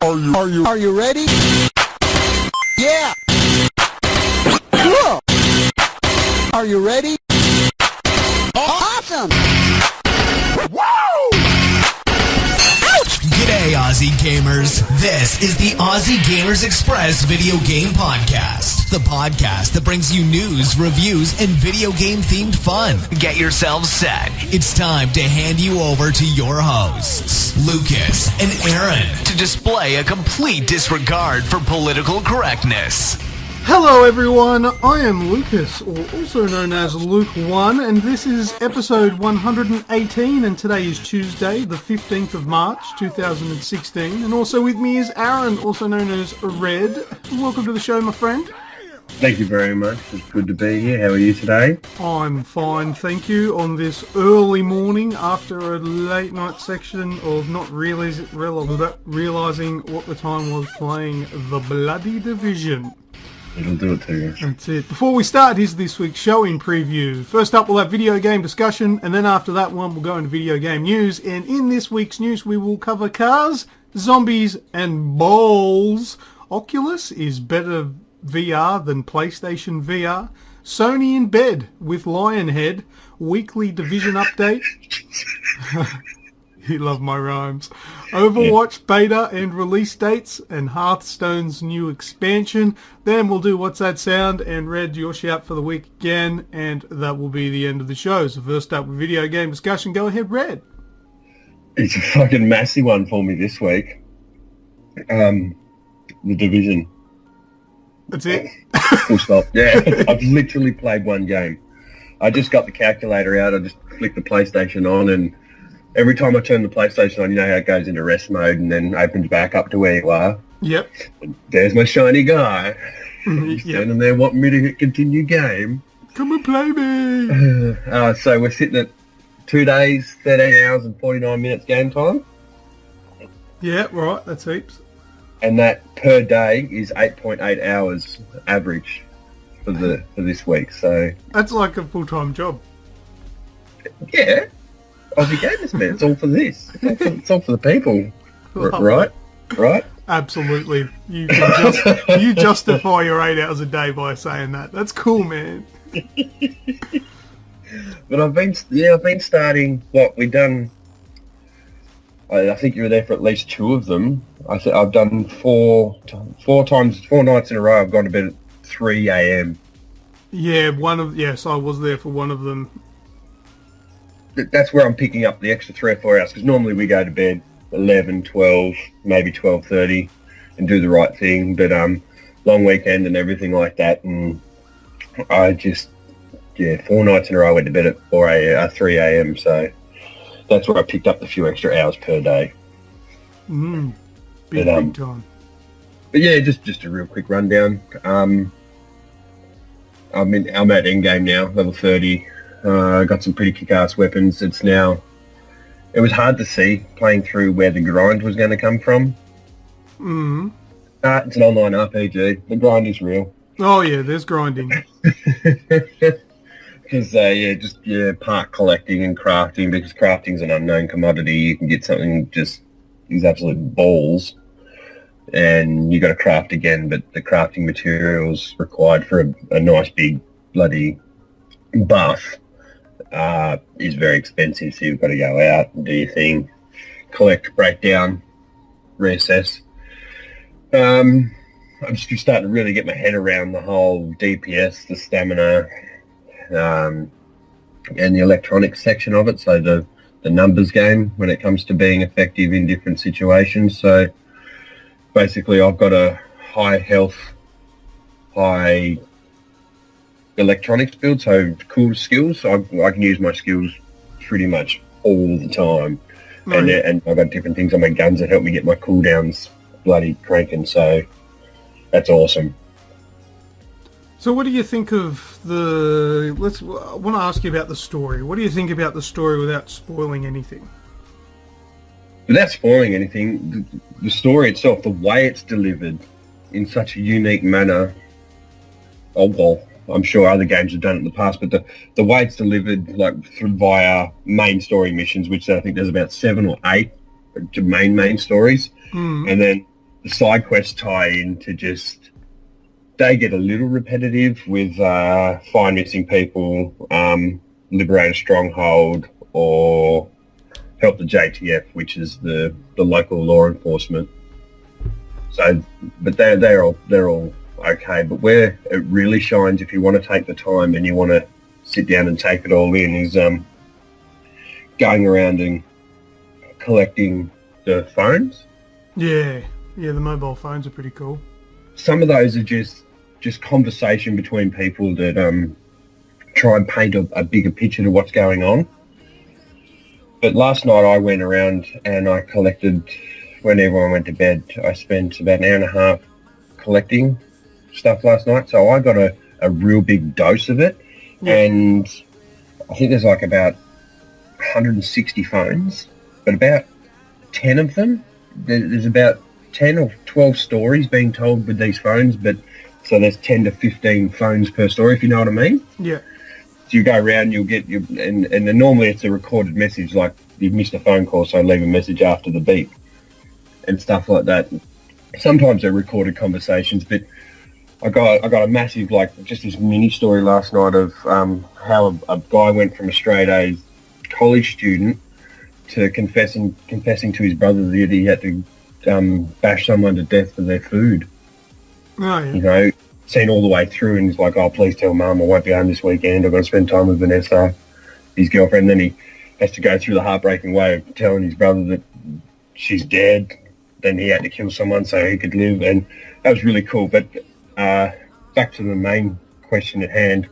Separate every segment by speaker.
Speaker 1: Are you ready? Yeah. Cool. Are you ready? Awesome. Whoa!
Speaker 2: G'day, Aussie gamers. This is the Aussie Gamers Express video game podcast. The podcast that brings you news, reviews, and video game-themed fun. Get yourselves set. It's time to hand you over to your hosts, Lucas and Aaron, to display a complete disregard for political correctness.
Speaker 3: Hello everyone, I am Lucas, or also known as LewkOne, and this is episode 118, and today is Tuesday, the 15th of March, 2016, and also with me is Aaron, also known as Red. Welcome to the show, my friend.
Speaker 4: Thank you very much, it's good to be here. How are you today?
Speaker 3: I'm fine, thank you, on this early morning after a late night section of not realising what the time was playing The Bloody Division.
Speaker 4: It'll do it to you.
Speaker 3: That's it. Before we start, here's this week's show in preview. First up, we'll have video game discussion, and then after that one, we'll go into video game news. And in this week's news, we will cover cars, zombies, and balls. Oculus is better VR than PlayStation VR. Sony in bed with Lionhead. Weekly Division update. You love my rhymes. Overwatch beta and release dates, and Hearthstone's new expansion. Then we'll do What's That Sound, and Red, your shout for the week again, and that will be the end of the show. So first up with video game discussion, go ahead, Red.
Speaker 4: It's a fucking massive one for me this week. The Division.
Speaker 3: That's it?
Speaker 4: Full stop. Yeah, I've literally played one game. I just got the calculator out, I just flicked the PlayStation on, and every time I turn the PlayStation on, you know how it goes into rest mode and then opens back up to where you are?
Speaker 3: Yep.
Speaker 4: And there's my shiny guy.
Speaker 3: Yep.
Speaker 4: Standing there wanting me to hit continue game.
Speaker 3: Come and play me.
Speaker 4: So we're sitting at 2 days, 13 hours and 49 minutes game time.
Speaker 3: Yeah, right, that's heaps.
Speaker 4: And that per day is 8.8 hours average for this week. So
Speaker 3: That's like a full-time job.
Speaker 4: yeah. Aussie gamers, man. It's all for this. It's all for the people. Right? Right?
Speaker 3: Absolutely. You justify your 8 hours a day by saying that. That's cool, man.
Speaker 4: But I've been starting what we've done. I think you were there for at least two of them. I've done four nights in a row. I've gone to bed at 3 a.m.
Speaker 3: Yeah, yes, I was there for one of them.
Speaker 4: That's where I'm picking up the extra 3 or 4 hours, because normally we go to bed 11, 12, maybe 12:30 and do the right thing, but long weekend and everything like that, and I just 4 nights in a row I went to bed at 3 a.m. so that's where I picked up the few extra hours per day.
Speaker 3: Big time.
Speaker 4: But yeah, just a real quick rundown. I'm at endgame now, level 30. Got some pretty kick-ass weapons. It was hard to see playing through where the grind was going to come from. It's an online RPG. The grind is real.
Speaker 3: Oh yeah, there's grinding.
Speaker 4: Because part collecting and crafting, because crafting's an unknown commodity. You can get something just these absolute balls, and you got to craft again. But the crafting materials required for a nice big bloody buff is very expensive, so you've got to go out and do your thing, collect, break down, reassess. I'm just starting to really get my head around the whole DPS, the stamina, and the electronics section of it, so the numbers game when it comes to being effective in different situations. So basically I've got a high health, high electronics build, so cool skills. So I can use my skills pretty much all the time. Right. And I've got different things on my guns that help me get my cooldowns bloody cranking, so that's awesome.
Speaker 3: So what do you think of I want to ask you about the story. What do you think about the story without spoiling anything?
Speaker 4: Without spoiling anything, the story itself, the way it's delivered in such a unique manner, I'm sure other games have done it in the past, but the way it's delivered, like via main story missions, which I think there's about 7 or 8 main stories, and then the side quests tie in to just, they get a little repetitive with find missing people, liberate a stronghold, or help the JTF, which is the local law enforcement. So, but they're all okay. But where it really shines, if you want to take the time and you want to sit down and take it all in, is going around and collecting the phones.
Speaker 3: Yeah, the mobile phones are pretty cool.
Speaker 4: Some of those are just conversation between people that try and paint a bigger picture to what's going on. But last night I went around and I collected, when everyone went to bed, I spent about an hour and a half collecting stuff last night. So I got a real big dose of it. Yeah. And I think there's like about 160 phones, but about 10 of them, there's about 10 or 12 stories being told with these phones, but so there's 10 to 15 phones per story, if you know what I mean.
Speaker 3: Yeah.
Speaker 4: So you go around, you'll get your, and then normally it's a recorded message, like you've missed a phone call, so leave a message after the beep and stuff like that. Sometimes they're recorded conversations, but I got a massive, like, just this mini story last night of how a guy went from a straight-A college student to confessing to his brother that he had to bash someone to death for their food.
Speaker 3: Oh, yeah.
Speaker 4: You know, seen all the way through, and he's like, oh, please tell Mum I won't be home this weekend. I've got to spend time with Vanessa, his girlfriend. Then he has to go through the heartbreaking way of telling his brother that she's dead. Then he had to kill someone so he could live, and that was really cool. But back to the main question at hand,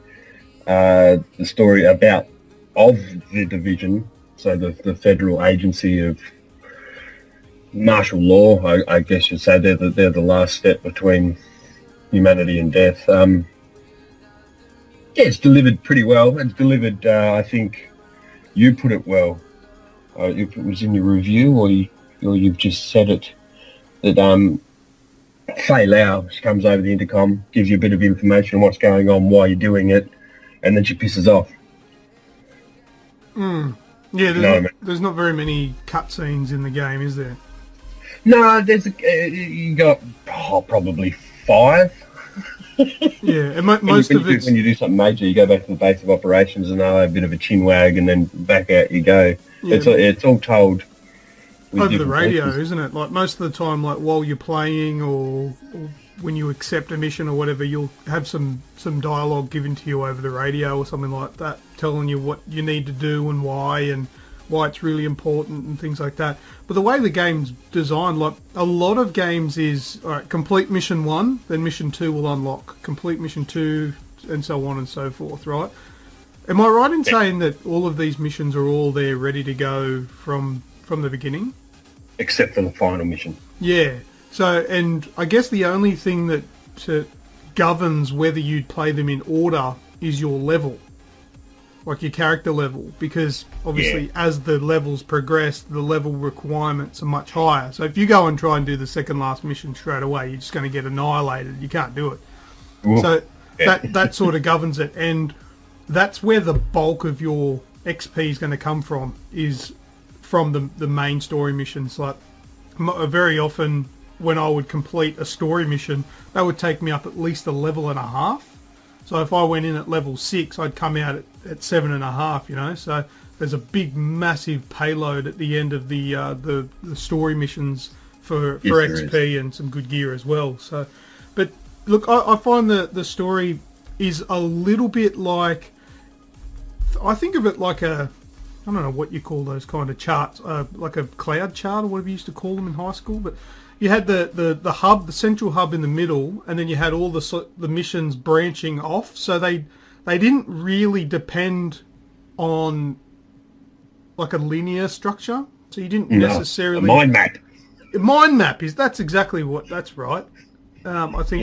Speaker 4: the story of the division, so the federal agency of martial law, I guess you'd say they're the last step between humanity and death. Yeah, it's delivered pretty well. It's delivered, I think you put it well. If it was in your review or you've just said it, that Fei Lau, she comes over the intercom, gives you a bit of information on what's going on, why you're doing it, and then she pisses off.
Speaker 3: Yeah, there's not very many cutscenes in the game, is there?
Speaker 4: No, you got probably 5.
Speaker 3: Yeah, and most of it.
Speaker 4: When you do something major, you go back to the base of operations and a bit of a chin wag, and then back out you go. Yeah, it's all told
Speaker 3: over the radio, isn't it? Like most of the time, like while you're playing or when you accept a mission or whatever, you'll have some dialogue given to you over the radio or something like that, telling you what you need to do and why it's really important and things like that. But the way the game's designed, like a lot of games is, all right, complete mission 1, then mission 2 will unlock, complete mission 2, and so on and so forth, right? Am I right in saying that all of these missions are all there ready to go from the beginning?
Speaker 4: Except for the final mission.
Speaker 3: Yeah. So, and I guess the only thing that governs whether you'd play them in order is your level. Like your character level, because obviously as the levels progress, the level requirements are much higher. So if you go and try and do the second last mission straight away, you're just going to get annihilated. You can't do it. Ooh. So that sort of governs it, and that's where the bulk of your XP is going to come from, is from the main story missions. Like very often when I would complete a story mission, that would take me up at least a level and a half. So if I went in at level 6, I'd come out at 7.5, you know. So there's a big, massive payload at the end of the story missions for XP and some good gear as well. So, but look, I find the story is a little bit like, I think of it like I don't know what you call those kind of charts, like a cloud chart or whatever you used to call them in high school, but you had the hub, the central hub in the middle, and then you had all the missions branching off. So they didn't really depend on like a linear structure. So you didn't necessarily...
Speaker 4: A mind map.
Speaker 3: Mind map that's exactly what, that's right. I think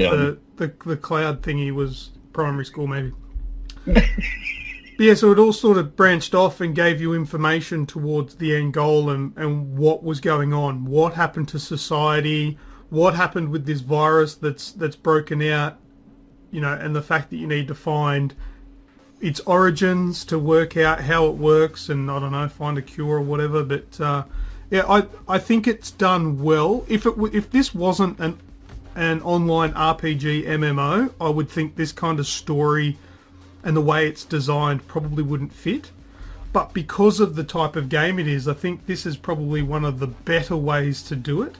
Speaker 3: the cloud thingy was primary school maybe. Yeah, so it all sort of branched off and gave you information towards the end goal and what was going on, what happened to society, what happened with this virus that's broken out, you know, and the fact that you need to find its origins to work out how it works and, I don't know, find a cure or whatever. But Yeah, I think it's done well. If this wasn't an online RPG MMO, I would think this kind of story and the way it's designed probably wouldn't fit. But because of the type of game it is, I think this is probably one of the better ways to do it.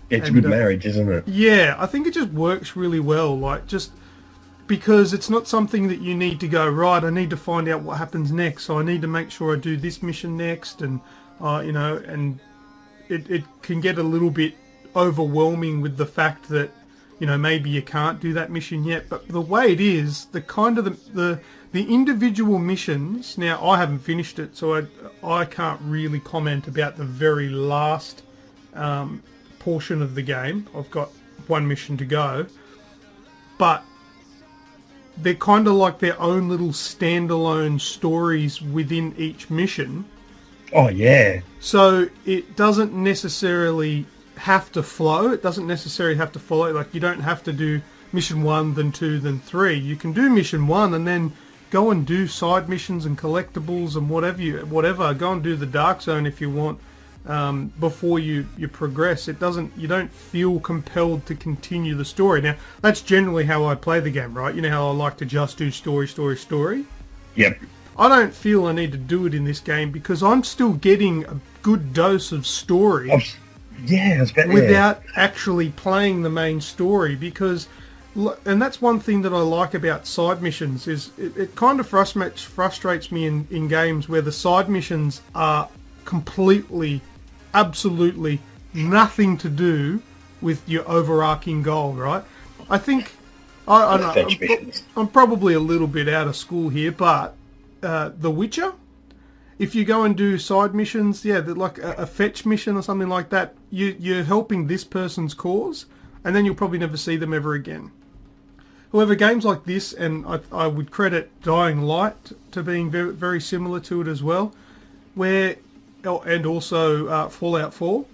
Speaker 4: It's a good marriage, isn't it?
Speaker 3: Yeah, I think it just works really well. Like, just because it's not something that you need to go, right, I need to find out what happens next, so I need to make sure I do this mission next, and and it can get a little bit overwhelming with the fact that maybe you can't do that mission yet. But the way it is, the kind of the individual missions, now I haven't finished it, so I can't really comment about the very last portion of the game. I've got one mission to go, but they're kind of like their own little standalone stories within each mission.
Speaker 4: Oh yeah.
Speaker 3: So it doesn't necessarily have to flow. It doesn't necessarily have to follow. Like, you don't have to do mission 1, then 2, then 3. You can do mission 1 and then go and do side missions and collectibles and whatever. Go and do the Dark Zone if you want. Before you progress, you don't feel compelled to continue the story. Now, that's generally how I play the game, right? You know how I like to just do story.
Speaker 4: Yep.
Speaker 3: I don't feel I need to do it in this game because I'm still getting a good dose of story without actually playing the main story. Because, and that's one thing that I like about side missions, is it kind of frustrates me in games where the side missions are completely, absolutely nothing to do with your overarching goal, right? I think I'm probably a little bit out of school here, but The Witcher, if you go and do side missions, like a fetch mission or something like that, you're helping this person's cause, and then you'll probably never see them ever again. However, games like this, and I would credit Dying Light to being very, very similar to it as well, and also Fallout 4,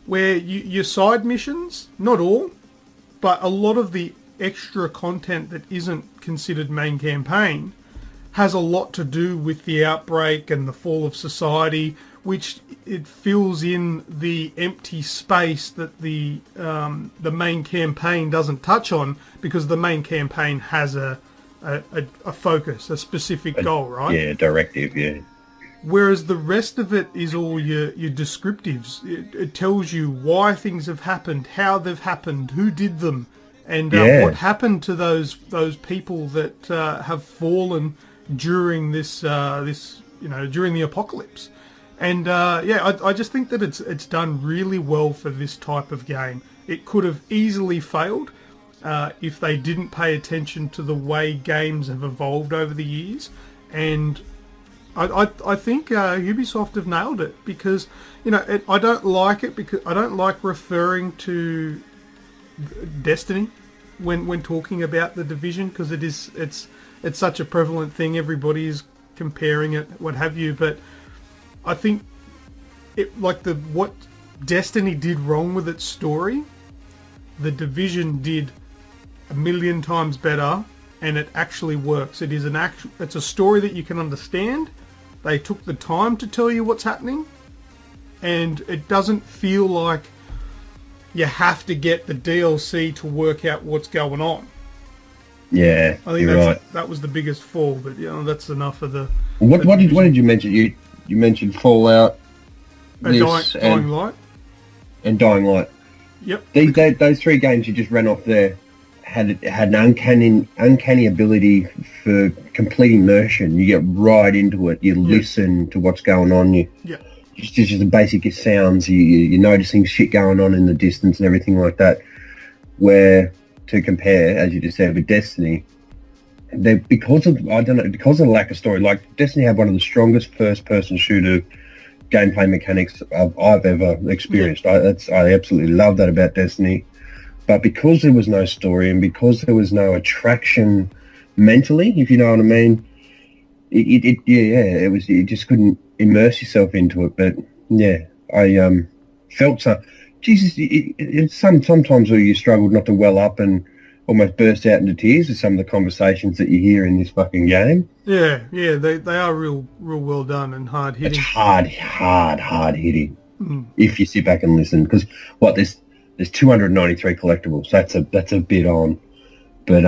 Speaker 3: where your side missions, not all, but a lot of the extra content that isn't considered main campaign has a lot to do with the outbreak and the fall of society, which it fills in the empty space that the main campaign doesn't touch on, because the main campaign has a focus, a specific goal, right?
Speaker 4: Yeah, directive, yeah.
Speaker 3: Whereas the rest of it is all your descriptives. It tells you why things have happened, how they've happened, who did them, and what happened to those people that have fallen during during the apocalypse. And I just think that it's done really well for this type of game. It could have easily failed if they didn't pay attention to the way games have evolved over the years, and I think Ubisoft have nailed it, because I don't like it, because I don't like referring to Destiny when talking about the Division, because it's such a prevalent thing. Everybody's comparing it, what have you. But I think what Destiny did wrong with its story, the Division did a million times better, and it actually works. It's a story that you can understand. They took the time to tell you what's happening, and it doesn't feel like you have to get the DLC to work out what's going on.
Speaker 4: Yeah,
Speaker 3: I think that was the biggest fall, but that's enough of the...
Speaker 4: What did you mention? You mentioned Fallout,
Speaker 3: Dying Light.
Speaker 4: And Dying Light.
Speaker 3: Yep.
Speaker 4: Those three games you just ran off there had an uncanny ability for complete immersion. You get right into it. You listen to what's going on. Just the basic sounds. You're noticing shit going on in the distance and everything like that. Where, to compare, as you just said, with Destiny, because of the lack of story, like Destiny had one of the strongest first-person shooter gameplay mechanics I've ever experienced. I absolutely love that about Destiny. But because there was no story, and because there was no attraction mentally, if you know what I mean, you just couldn't immerse yourself into it. But yeah, I felt so. Jesus, sometimes where you struggled not to well up and almost burst out into tears with some of the conversations that you hear in this fucking game.
Speaker 3: Yeah, they are real well done and hard hitting.
Speaker 4: It's hard hitting. if you sit back and listen. Because there's 293 collectibles. That's a bit on. But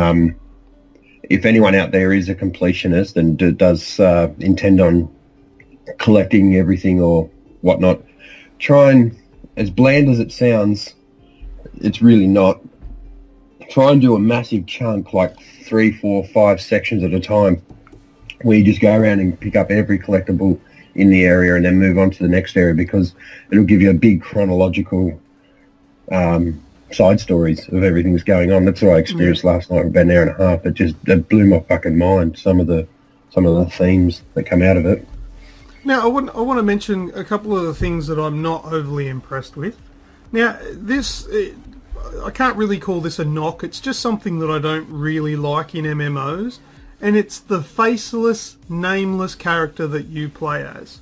Speaker 4: if anyone out there is a completionist and does intend on collecting everything or whatnot, try and, as bland as it sounds, it's really not. Try and do a massive chunk, like 3, 4, 5 sections at a time, where you just go around and pick up every collectible in the area and then move on to the next area, because it'll give you a big chronological side stories of everything that's going on. That's what I experienced last night for about an hour and a half. It blew my fucking mind, some of the themes that come out of it.
Speaker 3: Now, I want to mention a couple of the things that I'm not overly impressed with. Now, I can't really call this a knock. It's just something that I don't really like in MMOs, and it's the faceless, nameless character that you play as.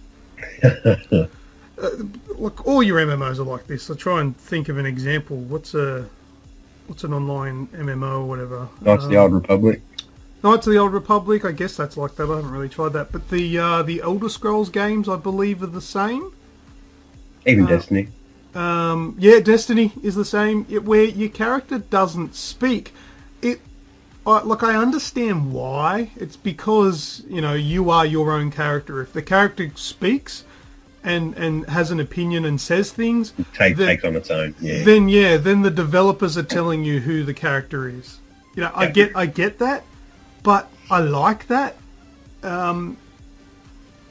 Speaker 3: Look, all your MMOs are like this. I'll try and think of an example. What's an online MMO or whatever?
Speaker 4: Knights of the Old Republic.
Speaker 3: Knights of the Old Republic, I guess that's like that. I haven't really tried that. But the Elder Scrolls games, I believe, are the same.
Speaker 4: Even Destiny.
Speaker 3: Yeah, Destiny is the same. Where your character doesn't speak. Look, I understand why. It's because, you are your own character. If the character speaks and has an opinion and says things,
Speaker 4: takes on its own. Yeah.
Speaker 3: Then the developers are telling you who the character is. I get that, but I like that.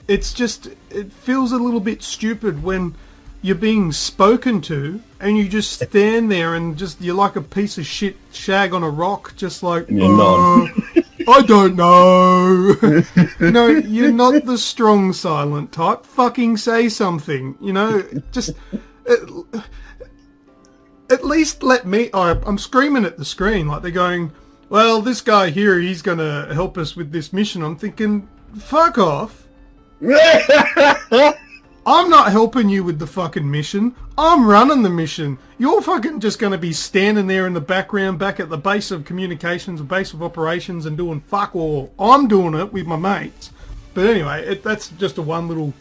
Speaker 3: It's just, it feels a little bit stupid when you're being spoken to and you just stand there and you're like a piece of shit shag on a rock, just like, I don't know. No, you're not the strong silent type. Fucking say something, just at least let me. I'm screaming at the screen like they're going, well, this guy here, he's going to help us with this mission. I'm thinking, fuck off. I'm not helping you with the fucking mission. I'm running the mission. You're fucking just going to be standing there in the background back at the base of communications, base of operations, and doing fuck all. I'm doing it with my mates. But anyway, that's just a one little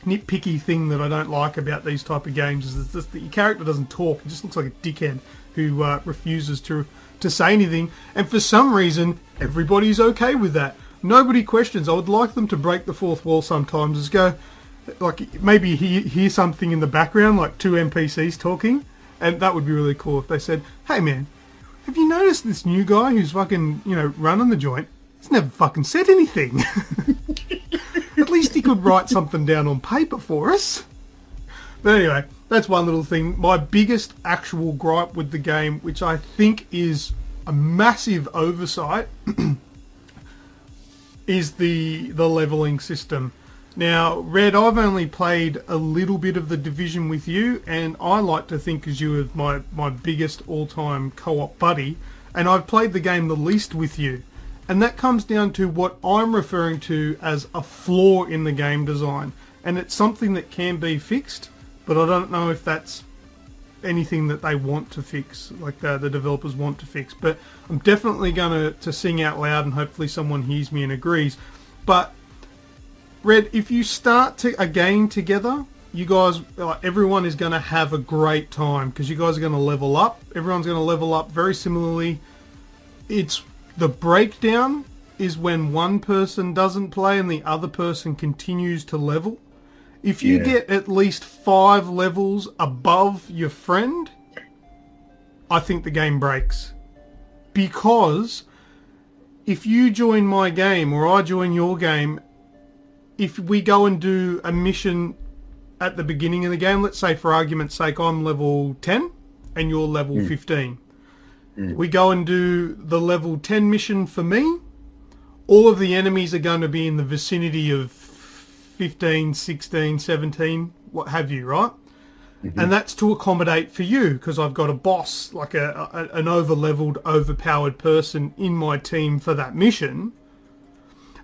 Speaker 3: nitpicky thing that I don't like about these type of games, is that your character doesn't talk. It just looks like a dickhead who refuses to say anything. And for some reason, everybody's okay with that. Nobody questions. I would like them to break the fourth wall sometimes. Just go, like, maybe hear something in the background, like 2 NPCs talking, and that would be really cool if they said, hey man, have you noticed this new guy who's fucking, running the joint? He's never fucking said anything. At least he could write something down on paper for us. But anyway, that's one little thing. My biggest actual gripe with the game, which I think is a massive oversight, is the leveling system. Now, Red, I've only played a little bit of The Division with you, and I like to think as you are my biggest all-time co-op buddy, and I've played the game the least with you. And that comes down to what I'm referring to as a flaw in the game design. And it's something that can be fixed, but I don't know if that's anything that they want to fix, like the developers want to fix. But I'm definitely going to sing out loud, and hopefully someone hears me and agrees. But Red, if you start a game together, you guys, everyone is going to have a great time because you guys are going to level up. Everyone's going to level up very similarly. It's the breakdown is when one person doesn't play and the other person continues to level. If you get at least 5 levels above your friend, I think the game breaks. Because if you join my game or I join your game, if we go and do a mission at the beginning of the game, let's say for argument's sake I'm level 10 and you're level 15. We go and do the level 10 mission for me. All of the enemies are going to be in the vicinity of 15, 16, 17, what have you, right? And that's to accommodate for you because I've got a boss, like an over-leveled, overpowered person in my team for that mission.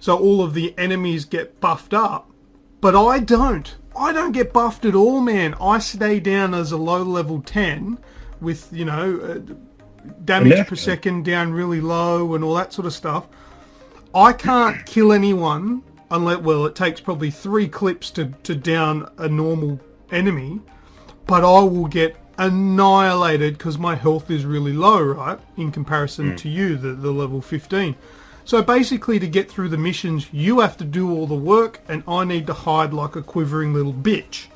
Speaker 3: So all of the enemies get buffed up. But I don't. I don't get buffed at all, man. I stay down as a low level 10 with, damage per second down really low and all that sort of stuff. I can't kill anyone unless, well, it takes probably 3 clips to down a normal enemy. but I will get annihilated because my health is really low, right, in comparison to you, the level 15. So basically, to get through the missions, you have to do all the work, and I need to hide like a quivering little bitch.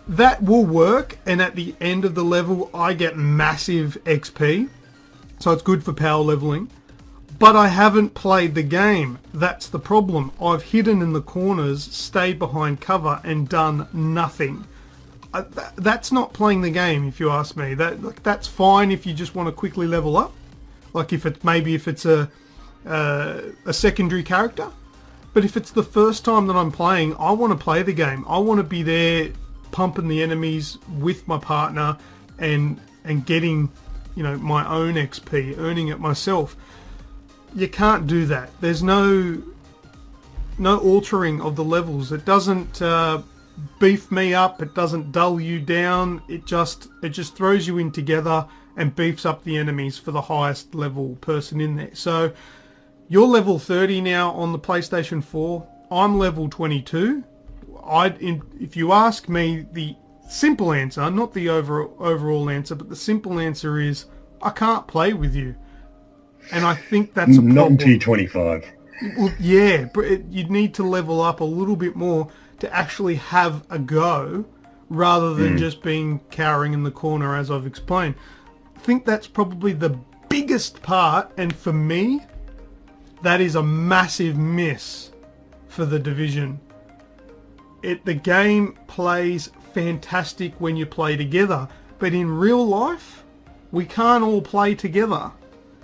Speaker 3: That will work, and at the end of the level, I get massive XP, so it's good for power leveling. But I haven't played the game. That's the problem. I've hidden in the corners, stayed behind cover, and done nothing. That's not playing the game, if you ask me. That's fine if you just want to quickly level up. Like if it's a secondary character. But if it's the first time that I'm playing, I want to play the game. I want to be there pumping the enemies with my partner and getting, my own XP, earning it myself. You can't do that. There's no altering of the levels. It doesn't beef me up. It doesn't dull you down. It just throws you in together and beefs up the enemies for the highest level person in there. So you're level 30 now on the PlayStation 4. I'm level 22. If you ask me, the simple answer, not the overall answer, but the simple answer is I can't play with you. And I think that's a problem.
Speaker 4: Not until you're 25.
Speaker 3: Well, yeah, but you'd need to level up a little bit more to actually have a go rather than just being cowering in the corner, as I've explained. I think that's probably the biggest part, and for me, that is a massive miss for the Division. The game plays fantastic when you play together, but in real life, we can't all play together.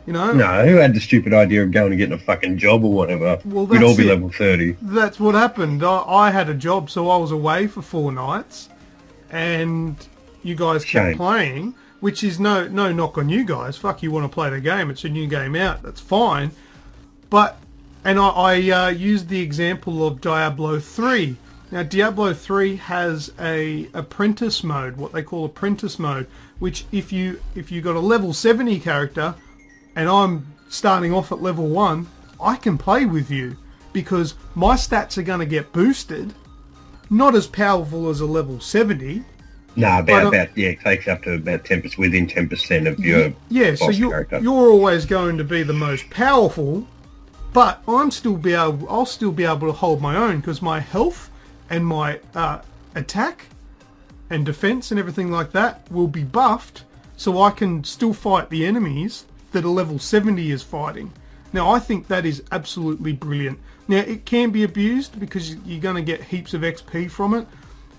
Speaker 3: No,
Speaker 4: who had the stupid idea of going and getting a fucking job or whatever?
Speaker 3: Well,
Speaker 4: we'd all be level 30.
Speaker 3: That's what happened. I had a job, so I was away for 4 nights, and you guys kept playing, which is no knock on you guys. Fuck, you want to play the game. It's a new game out. That's fine. But, and I used the example of Diablo 3. Now, Diablo 3 has a apprentice mode, what they call apprentice mode, which if you got a level 70 character, and I'm starting off at level 1, I can play with you because my stats are going to get boosted. Not as powerful as a level 70.
Speaker 4: No, it takes up to about 10%, within 10% of your boss character. You're
Speaker 3: always going to be the most powerful, but I'll still be able to hold my own because my health and my attack and defense and everything like that will be buffed, so I can still fight the enemies that a level 70 is fighting. Now, I think that is absolutely brilliant. Now, it can be abused because you're going to get heaps of XP from it,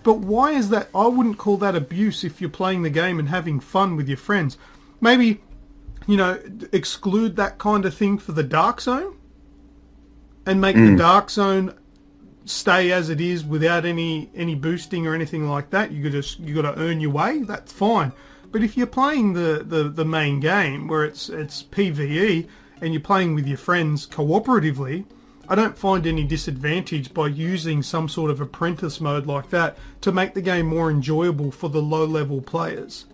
Speaker 3: but why is that? I wouldn't call that abuse if you're playing the game and having fun with your friends. Maybe, exclude that kind of thing for the Dark Zone and make the Dark Zone stay as it is without any boosting or anything like that. You got to earn your way. That's fine. But if you're playing the main game where it's PvE and you're playing with your friends cooperatively, I don't find any disadvantage by using some sort of apprentice mode like that to make the game more enjoyable for the low-level players.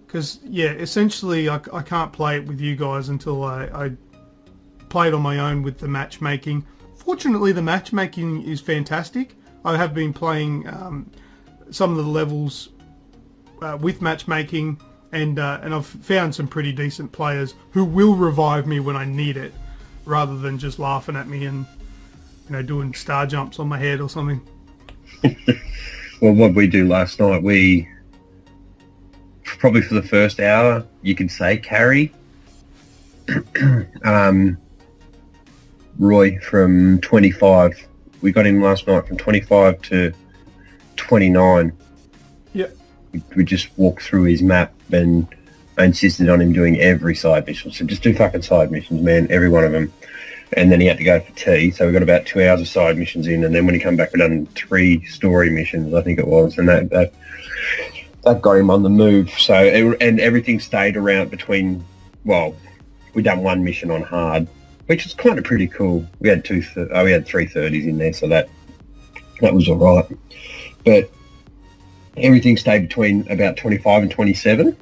Speaker 3: Because, essentially I can't play it with you guys until I play it on my own with the matchmaking. Fortunately, the matchmaking is fantastic. I have been playing some of the levels with matchmaking, and I've found some pretty decent players who will revive me when I need it, rather than just laughing at me and doing star jumps on my head or something.
Speaker 4: Well, what we do last night, we probably for the first hour, you could say carry. Roy from 25. We got him last night from 25 to 29.
Speaker 3: Yeah.
Speaker 4: We just walked through his map, and I insisted on him doing every side mission. So just do fucking side missions, man, every one of them. And then he had to go for tea, so we got about 2 hours of side missions in, and then when he come back, we done 3 story missions, I think it was, and that got him on the move. So and everything stayed around between. Well, we done 1 mission on hard, which is kind of pretty cool. We had 330s in there, so that was all right. But everything stayed between about 25 and 27.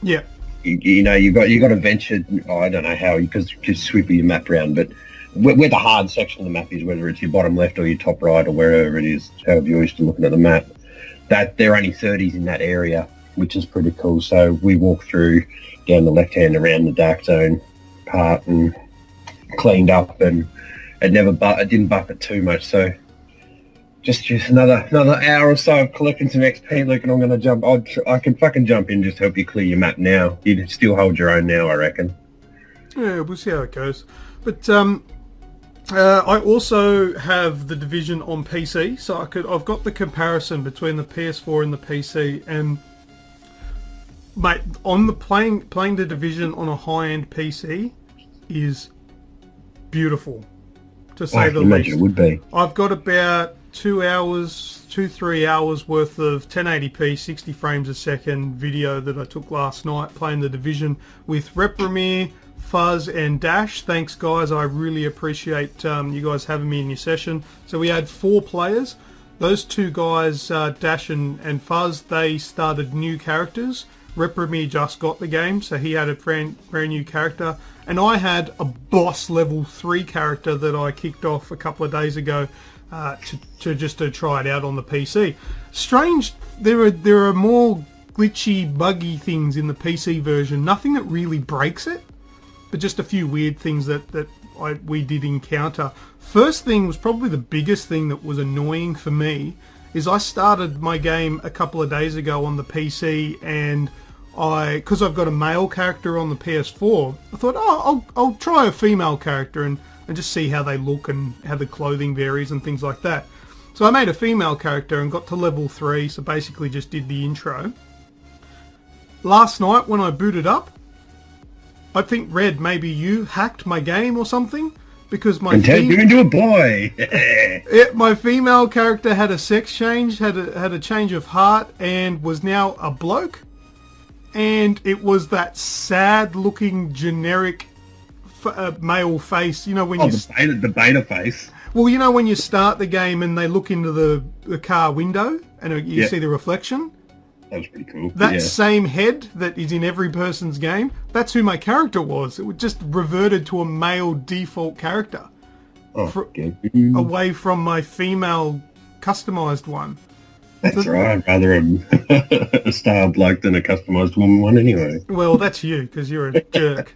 Speaker 3: Yeah.
Speaker 4: You got to venture. I don't know how, because sweeping your map around, but where the hard section of the map is, whether it's your bottom left or your top right or wherever it is, however you're used to looking at the map, that they're only 30s in that area, which is pretty cool. So we walked through down the left hand around the dark zone part and cleaned up, and it didn't buff it too much. So just another hour or so of collecting some XP, Luke, and I'm going to jump. I can fucking jump in, just help you clear your map now. You'd still hold your own now, I reckon.
Speaker 3: Yeah, we'll see how it goes. But I also have the Division on PC, so I've got the comparison between the PS4 and the PC, and mate, on the playing the Division on a high-end PC is beautiful, to say the least.
Speaker 4: It would be.
Speaker 3: I've got about 3 hours worth of 1080p 60 frames a second video that I took last night playing the Division with Repremier, Fuzz and Dash. Thanks guys, I really appreciate you guys having me in your session. So we had 4 players. Those 2 guys, Dash and Fuzz, they started new characters. Repremier just got the game, so he had a brand new character, and I had a boss level 3 character that I kicked off a couple of days ago to try it out on the PC. Strange, there are more glitchy, buggy things in the PC version. Nothing that really breaks it, but just a few weird things that we did encounter. First thing was probably the biggest thing that was annoying for me is I started my game a couple of days ago on the PC, and because I've got a male character on the PS4, I thought, I'll try a female character and just see how they look and how the clothing varies and things like that. So I made a female character and got to level 3, so basically just did the intro. Last night when I booted up, I think, Red, maybe you hacked my game or something, because my
Speaker 4: you're into a boy.
Speaker 3: my female character had a sex change, had a change of heart, and was now a bloke. And it was that sad-looking generic male face. You know when
Speaker 4: the beta face.
Speaker 3: Well, you know when you start the game and they look into the car window and you see the reflection.
Speaker 4: That was pretty cool.
Speaker 3: That same head that is in every person's game, that's who my character was. It just reverted to a male default character. Away from my female customized one.
Speaker 4: That's right. I'd rather a star bloke than a customised woman one anyway.
Speaker 3: Well, that's you, because you're a jerk.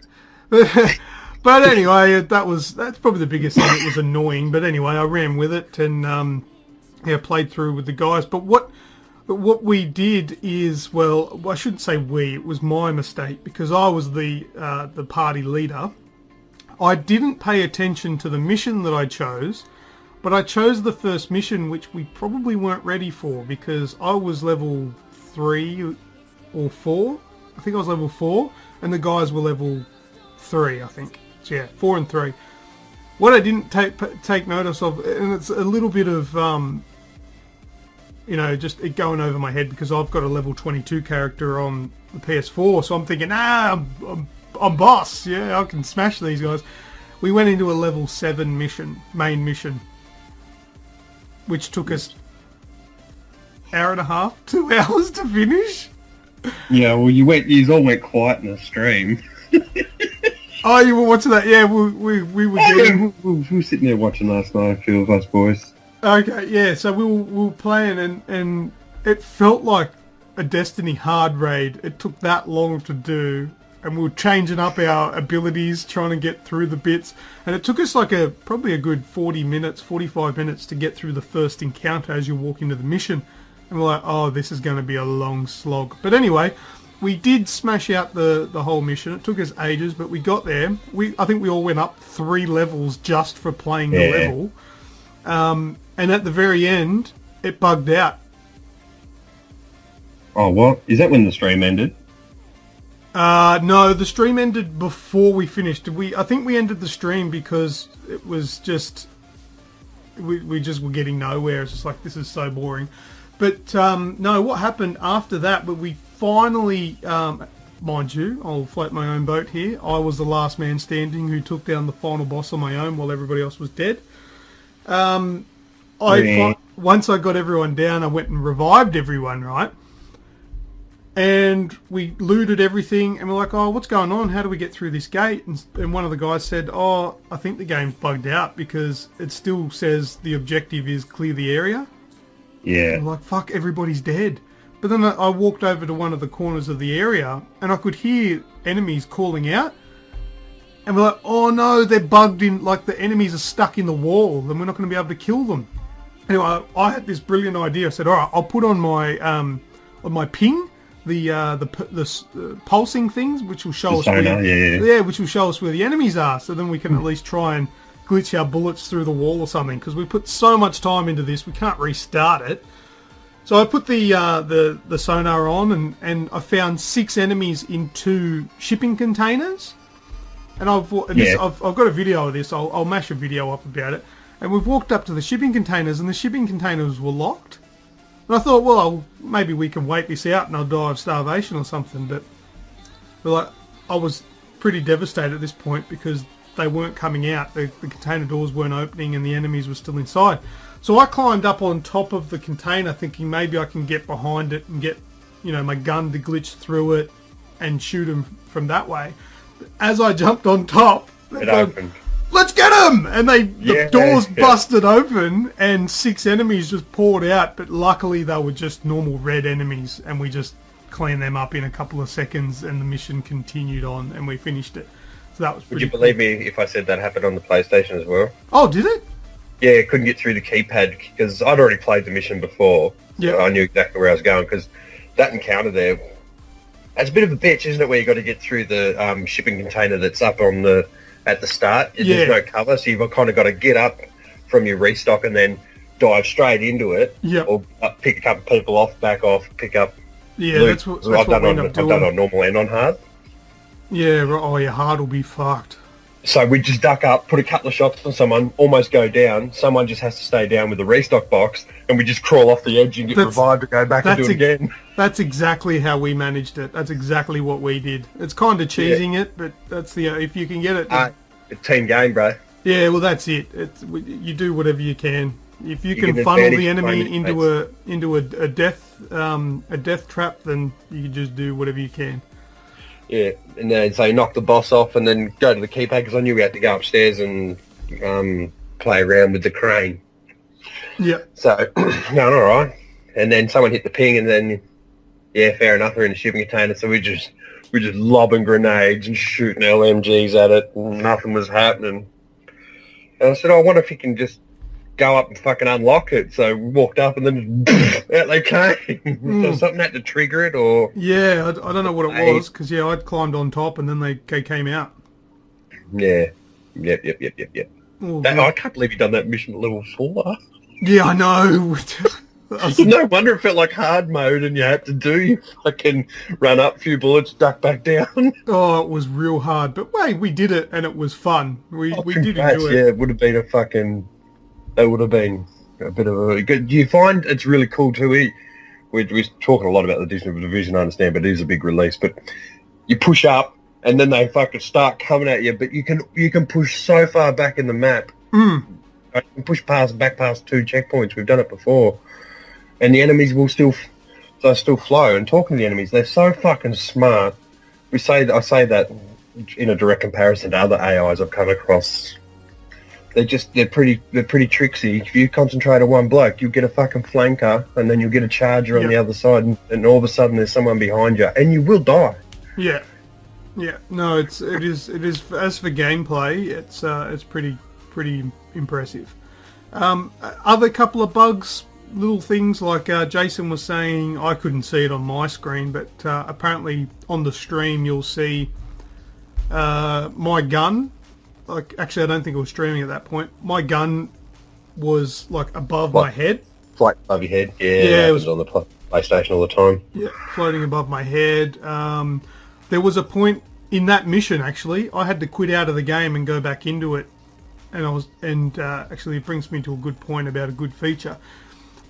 Speaker 3: But anyway, that's probably the biggest thing that was annoying. But anyway, I ran with it and played through with the guys. But what we did is, well, I shouldn't say we. It was my mistake because I was the party leader. I didn't pay attention to the mission that I chose, but I chose the first mission, which we probably weren't ready for because I was level 3 or 4. I think I was level 4, and the guys were level 3, I think. So yeah, 4 and 3. What I didn't take notice of, and it's a little bit of just it going over my head because I've got a level 22 character on the PS4, so I'm thinking, I'm boss, yeah, I can smash these guys. We went into a level 7 main mission, which took us hour and a half, 2 hours to finish.
Speaker 4: Yeah, well, you all went quiet in the stream.
Speaker 3: Oh, you were watching that? Yeah, we were.
Speaker 4: We were sitting there watching last night. A few of us boys.
Speaker 3: Okay, yeah. So we were playing, and it felt like a Destiny hard raid. It took that long to do, and we were changing up our abilities, trying to get through the bits, and it took us like probably a good 45 minutes to get through the first encounter as you walk into the mission. And we're like, oh, this is going to be a long slog. But anyway, we did smash out the whole mission. It took us ages, but we got there. I think we all went up 3 levels just for playing the level. And at the very end, it bugged out.
Speaker 4: Oh, what? Is that when the stream ended?
Speaker 3: No, the stream ended before we finished. I think we ended the stream because it was just... We just were getting nowhere. It's just like, this is so boring. But no, what happened after that, but we finally, mind you, I'll float my own boat here. I was the last man standing who took down the final boss on my own while everybody else was dead. Once I got everyone down, I went and revived everyone, right? And we looted everything, and we're like, oh, what's going on? How do we get through this gate? And one of the guys said, oh, I think the game's bugged out because it still says the objective is clear the area.
Speaker 4: Yeah.
Speaker 3: I'm like, fuck, everybody's dead. But then I walked over to one of the corners of the area and I could hear enemies calling out. And we're like, oh no, they're bugged in, like the enemies are stuck in the wall and we're not going to be able to kill them. Anyway, I had this brilliant idea. I said, all right, I'll put on my ping, the pulsing things, which will show us which will show us where the enemies are. So then we can at least try and glitch our bullets through the wall or something, because we put so much time into this, we can't restart it. So I put the sonar on, and I found 6 enemies in 2 shipping containers. And I've got a video of this. I'll mash a video up about it. And we've walked up to the shipping containers, and the shipping containers were locked. And I thought, well, maybe we can wait this out, and I'll die of starvation or something. But like, I was pretty devastated at this point because they weren't coming out. The container doors weren't opening, and the enemies were still inside. So I climbed up on top of the container thinking maybe I can get behind it and get, my gun to glitch through it and shoot them from that way. But as I jumped on top,
Speaker 4: it opened.
Speaker 3: Let's get them! And the doors busted open and 6 enemies just poured out. But luckily they were just normal red enemies, and we just cleaned them up in a couple of seconds, and the mission continued on, and we finished it. So that was pretty
Speaker 4: Would you believe me if I said that happened on the PlayStation as well?
Speaker 3: Oh, did it?
Speaker 4: Yeah, couldn't get through the keypad because I'd already played the mission before.
Speaker 3: Yeah,
Speaker 4: so I knew exactly where I was going, because that encounter there, it's a bit of a bitch, isn't it? Where you got to get through the shipping container that's up on at the start. There's no cover, so you've kind of got to get up from your restock and then dive straight into it.
Speaker 3: Yeah.
Speaker 4: Or pick a couple of people off, back off, pick up.
Speaker 3: Yeah,
Speaker 4: loot.
Speaker 3: that's what we end up doing.
Speaker 4: I've done on normal and on hard.
Speaker 3: Yeah. Oh, your hard will be fucked.
Speaker 4: So we just duck up, put a couple of shots on someone, almost go down. Someone just has to stay down with the restock box, and we just crawl off the edge and get revived and go back and do it again.
Speaker 3: That's exactly how we managed it. That's exactly what we did. It's kind of cheesing it, but that's if you can get it.
Speaker 4: A team game, bro.
Speaker 3: Yeah, well, that's it. You do whatever you can. If you can funnel the enemy into a death trap, then you can just do whatever you can.
Speaker 4: Yeah, and then so knock the boss off and then go to the keypad, because I knew we had to go upstairs and play around with the crane.
Speaker 3: Yeah.
Speaker 4: So, going all right. And then someone hit the ping, and then, fair enough, we're in a shipping container, so we're just lobbing grenades and shooting LMGs at it, and nothing was happening. And I said, I wonder if you can just go up and fucking unlock it. So we walked up, and then out they came. So something had to trigger it, or...
Speaker 3: Yeah, I don't know what it was, because, I'd climbed on top, and then they came out.
Speaker 4: Yeah. Yep.
Speaker 3: Oh,
Speaker 4: I can't believe you've done that mission at level 4.
Speaker 3: Yeah, I know.
Speaker 4: No wonder it felt like hard mode, and you had to you fucking run up a few bullets, duck back down.
Speaker 3: Oh, it was real hard. But, wait, we did it, and it was fun. We did enjoy it.
Speaker 4: Yeah, it would have been That would have been a bit of a... Do you find it's really cool too? We're talking a lot about the Division, I understand, but it is a big release. But you push up, and then they fucking start coming at you, but you can push so far back in the map. You can push back past 2 checkpoints. We've done it before. And the enemies will still flow. And talking to the enemies, they're so fucking smart. I say that in a direct comparison to other AIs I've come across. They're pretty tricksy. If you concentrate on one bloke, you'll get a fucking flanker, and then you'll get a charger on the other side, and all of a sudden there's someone behind you, and you will die.
Speaker 3: Yeah. No, it is. As for gameplay, it's pretty impressive. Other couple of bugs, little things like Jason was saying. I couldn't see it on my screen, but apparently on the stream you'll see my gun. Like, actually, I don't think it was streaming at that point. My gun was like above my head.
Speaker 4: Like above your head? Yeah, it was on the PlayStation all the time.
Speaker 3: Yeah, floating above my head. There was a point in that mission, actually, I had to quit out of the game and go back into it. And actually, it brings me to a good point about a good feature.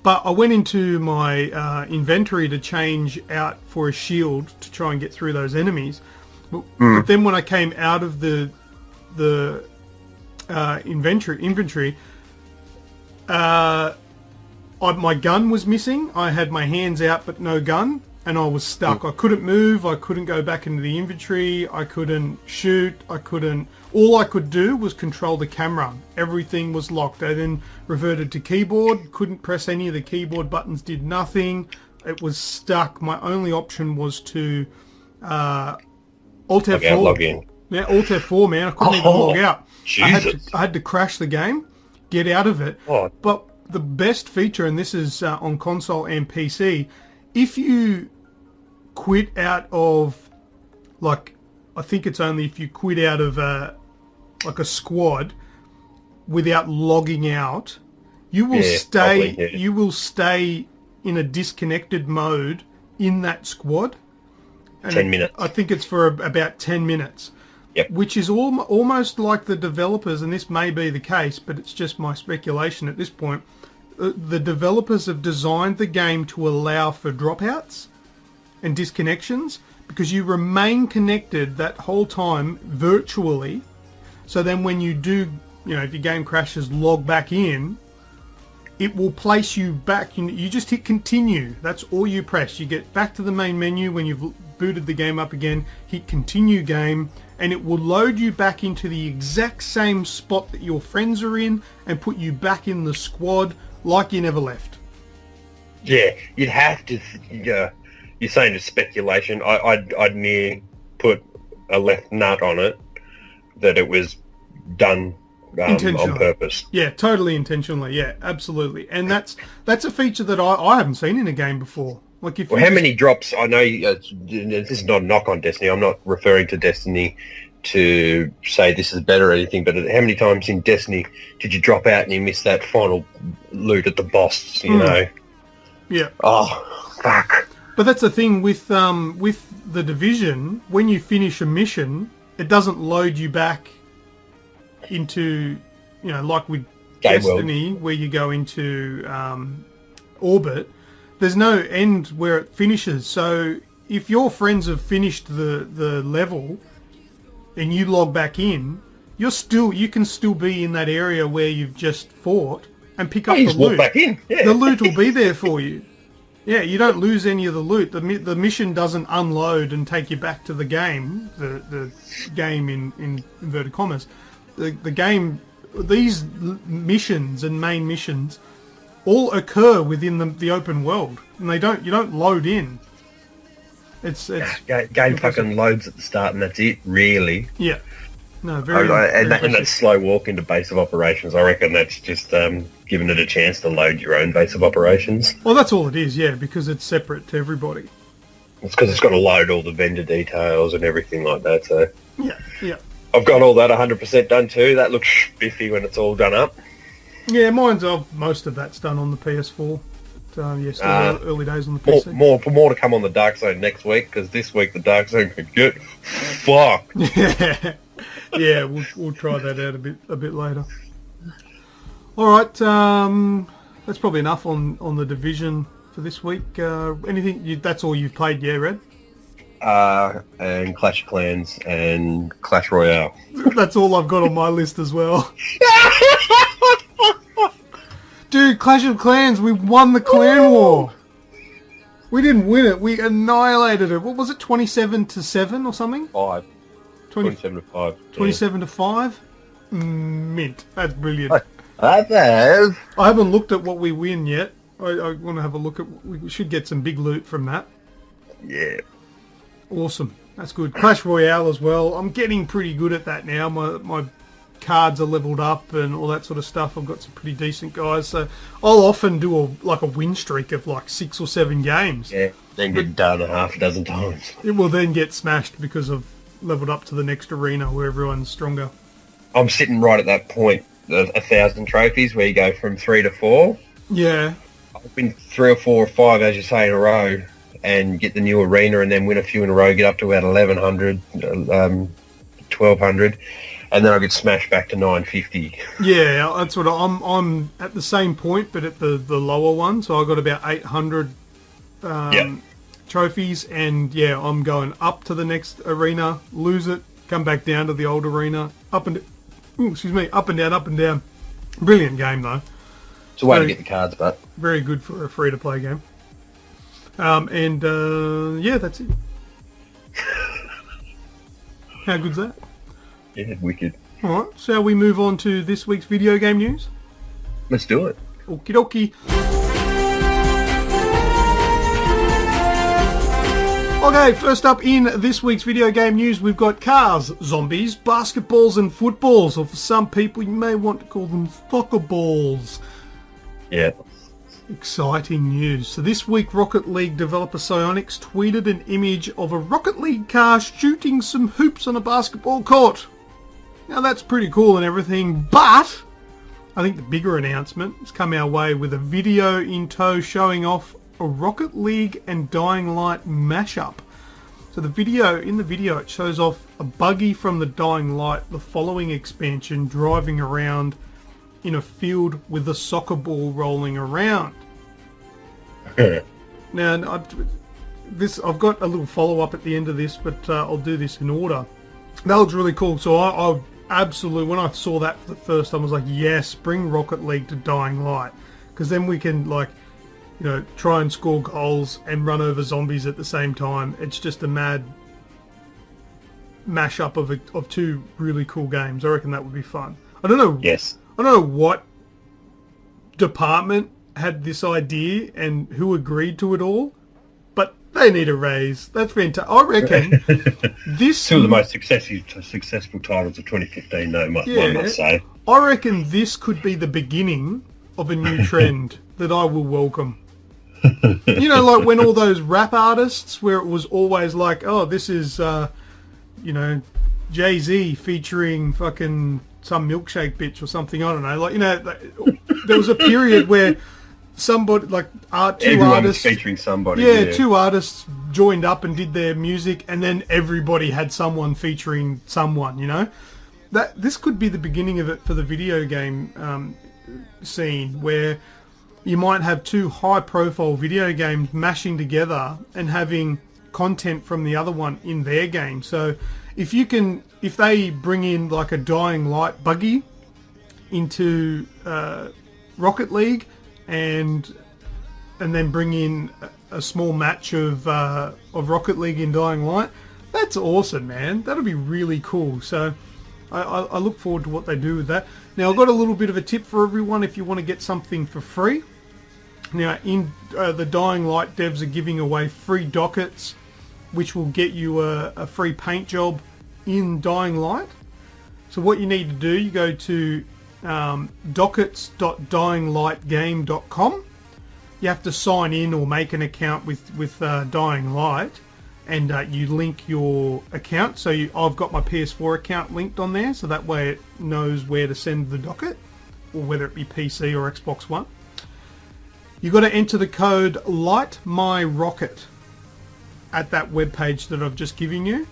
Speaker 3: But I went into my inventory to change out for a shield to try and get through those enemies. But then when I came out of the inventory, my gun was missing. I had my hands out but no gun, and I was stuck. I couldn't move. I couldn't go back into the inventory. I couldn't shoot. All I could do was control the camera. Everything was locked. I then reverted to keyboard. Couldn't press any of the keyboard buttons. Did nothing. It was stuck. My only option was to Alt F4.
Speaker 4: Log in.
Speaker 3: Yeah, Alt F4, man. I couldn't even log out.
Speaker 4: Jesus.
Speaker 3: I had to crash the game, get out of it.
Speaker 4: Oh.
Speaker 3: But the best feature, and this is on console and PC, if you quit out of, like, I think it's only if you quit out of like a squad without logging out, you will stay. You will stay in a disconnected mode in that squad. And
Speaker 4: 10 minutes.
Speaker 3: I think it's for about 10 minutes.
Speaker 4: Yep.
Speaker 3: Which is almost like the developers, and this may be the case, but it's just my speculation at this point. The developers have designed the game to allow for dropouts and disconnections, because you remain connected that whole time virtually. So then when you do, if your game crashes, log back in, it will place you back. You just hit continue. That's all you press. You get back to the main menu when you've booted the game up again, hit continue game, and it will load you back into the exact same spot that your friends are in and put you back in the squad like you never left.
Speaker 4: Yeah, you'd have to. You're saying it's speculation. I'd near put a left nut on it that it was done on purpose.
Speaker 3: Yeah, totally intentionally. Yeah, absolutely. And that's a feature that I haven't seen in a game before. Like, if
Speaker 4: how many drops? I know this is not a knock on Destiny. I'm not referring to Destiny to say this is better or anything, but how many times in Destiny did you drop out and you miss that final loot at the boss? You know?
Speaker 3: Yeah.
Speaker 4: Oh, fuck.
Speaker 3: But that's the thing with the Division. When you finish a mission, it doesn't load you back into, like with
Speaker 4: Game
Speaker 3: Destiny, where you go into orbit. There's no end where it finishes. So if your friends have finished the level and you log back in, you can still be in that area where you've just fought and pick up the loot.
Speaker 4: Walk back in. Yeah.
Speaker 3: The loot will be there for you. Yeah, you don't lose any of the loot. The mission doesn't unload and take you back to the game. The game in inverted commas. The game. These missions and main missions all occur within the open world, and you don't load in. It's
Speaker 4: game fucking loads at the start, and that's it, really.
Speaker 3: Yeah. No, very.
Speaker 4: And that slow walk into base of operations, I reckon that's just giving it a chance to load your own base of operations.
Speaker 3: Well, that's all it is, yeah, because it's separate to everybody.
Speaker 4: It's because it's got to load all the vendor details and everything like that. So
Speaker 3: yeah.
Speaker 4: I've got all that 100% done too. That looks spiffy when it's all done up.
Speaker 3: Yeah, most of that's done on the PS4. So, still early days on the PC.
Speaker 4: More to come on the Dark Zone next week, because this week the Dark Zone could get fucked.
Speaker 3: Yeah, we'll try that out a bit later. All right, that's probably enough on the Division for this week. Anything? That's all you've played, yeah, Red?
Speaker 4: And Clash of Clans and Clash Royale.
Speaker 3: That's all I've got on my list as well. Dude, Clash of Clans, we won the clan war. We didn't win it, we annihilated it. What was it, 27-7 or something?
Speaker 4: 27-5.
Speaker 3: 27-5? Mint. That's brilliant.
Speaker 4: I
Speaker 3: haven't looked at what we win yet. I want to have a look at... We should get some big loot from that.
Speaker 4: Yeah.
Speaker 3: Awesome. That's good. Clash Royale as well. I'm getting pretty good at that now. My cards are leveled up and all that sort of stuff. I've got some pretty decent guys. So I'll often do a win streak of like 6 or 7 games.
Speaker 4: Yeah. Then get done half a dozen times.
Speaker 3: It will then get smashed because I've leveled up to the next arena where everyone's stronger.
Speaker 4: I'm sitting right at that point, 1,000 trophies, where you go from 3 to 4.
Speaker 3: Yeah.
Speaker 4: I've been 3 or 4 or 5, as you say, in a row, and get the new arena, and then win a few in a row, get up to about 1,100, 1,200, and then I get smashed back to 950.
Speaker 3: Yeah, that's what I'm at the same point, but at the lower one. So I got about 800 trophies, and yeah, I'm going up to the next arena, lose it, come back down to the old arena, up and down. Brilliant game though.
Speaker 4: It's a way to get the cards, but
Speaker 3: very good for a free-to-play game. Yeah, that's it. How good's that?
Speaker 4: Yeah, wicked.
Speaker 3: All right, shall we move on to this week's video game news?
Speaker 4: Let's do it.
Speaker 3: Okie dokie. Okay, first up in this week's video game news, we've got cars, zombies, basketballs and footballs, or for some people you may want to call them soccer balls.
Speaker 4: Yeah.
Speaker 3: Exciting news. So this week, Rocket League developer Psyonix tweeted an image of a Rocket League car shooting some hoops on a basketball court. Now that's pretty cool and everything, but I think the bigger announcement has come our way with a video in tow showing off a Rocket League and Dying Light mashup. So in the video it shows off a buggy from the Dying Light, the following expansion, driving around in a field with a soccer ball rolling around. Now, I've got a little follow-up at the end of this, but I'll do this in order. That looks really cool. So I absolutely, when I saw that for the first time, I was like, yes, bring Rocket League to Dying Light, because then we can, like, you know, try and score goals and run over zombies at the same time. It's just a mad mashup of two really cool games. I reckon that would be fun. I don't know.
Speaker 4: Yes.
Speaker 3: I don't know what department had this idea and who agreed to it all, but they need a raise. That's fantastic. I reckon this...
Speaker 4: Two of the most successful titles of 2015, though, I must say.
Speaker 3: I reckon this could be the beginning of a new trend that I will welcome. You know, like when all those rap artists, where it was always like, oh, this is, you know, Jay-Z featuring fucking some milkshake bitch or something, I don't know. Like, you know, there was a period where somebody, like two artists
Speaker 4: featuring somebody.
Speaker 3: Yeah, two artists joined up and did their music, and then everybody had someone featuring someone, you know? This could be the beginning of it for the video game scene, where you might have two high-profile video games mashing together and having content from the other one in their game. So if they bring in like a Dying Light buggy into Rocket League, and then bring in a small match of Rocket League in Dying Light, that's awesome, man. That'll be really cool. So I look forward to what they do with that. Now, I've got a little bit of a tip for everyone if you want to get something for free. Now, in the Dying Light, devs are giving away free dockets, which will get you a free paint job in Dying Light. So what you need to do, you go to dockets.dyinglightgame.com. You have to sign in or make an account with Dying Light, and you link your account. So I've got my PS4 account linked on there, so that way it knows where to send the docket, or whether it be PC or Xbox One. You've got to enter the code LightMyRocket at that webpage that I've just given you,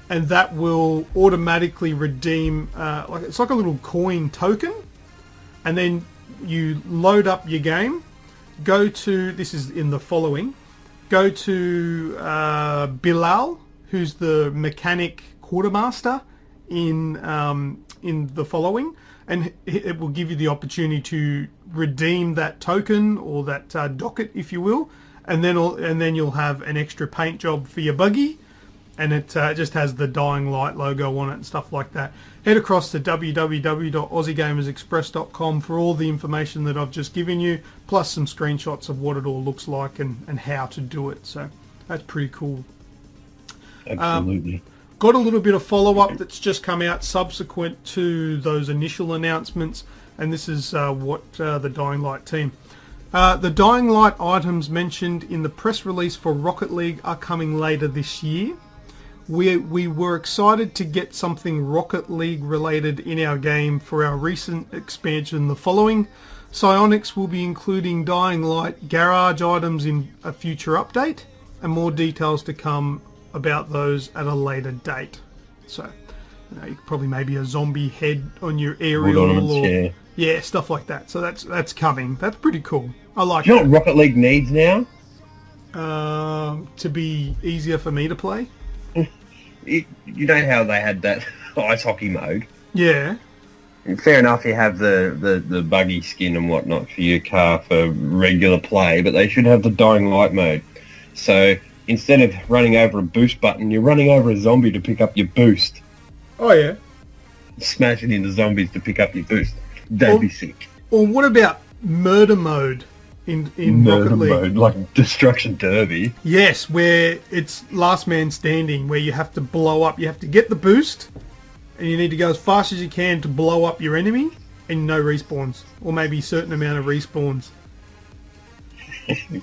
Speaker 3: and that will automatically redeem, it's like a little coin token, and then you load up your game, go to, this is in the following, go to Bilal, who's the mechanic quartermaster in the following, and it will give you the opportunity to redeem that token or that docket, if you will, and then you'll have an extra paint job for your buggy, and it just has the Dying Light logo on it and stuff like that. Head across to www.aussiegamersexpress.com for all the information that I've just given you, plus some screenshots of what it all looks like and how to do it. So that's pretty cool.
Speaker 4: Absolutely.
Speaker 3: Got a little bit of follow-up that's just come out subsequent to those initial announcements, and this is what the Dying Light team. The Dying Light items mentioned in the press release for Rocket League are coming later this year. We were excited to get something Rocket League related in our game for our recent expansion, the following. Psyonix will be including Dying Light garage items in a future update, and more details to come about those at a later date. So, you know, probably maybe a zombie head on your aerial, or yeah, stuff like that. So that's coming. That's pretty cool. I like.
Speaker 4: Do you know what Rocket League needs now?
Speaker 3: To be easier for me to play.
Speaker 4: You know how they had that ice hockey mode?
Speaker 3: Yeah.
Speaker 4: Fair enough, you have the buggy skin and whatnot for your car for regular play, but they should have the Dying Light mode. So instead of running over a boost button, you're running over a zombie to pick up your boost.
Speaker 3: Oh, yeah.
Speaker 4: Smashing into zombies to pick up your boost. That'd be sick.
Speaker 3: Or what about murder mode in
Speaker 4: Murder
Speaker 3: Rocket League?
Speaker 4: mode, like Destruction Derby.
Speaker 3: Yes, where it's last man standing, where you have to blow up. You have to get the boost, and you need to go as fast as you can to blow up your enemy, and no respawns. Or maybe a certain amount of respawns.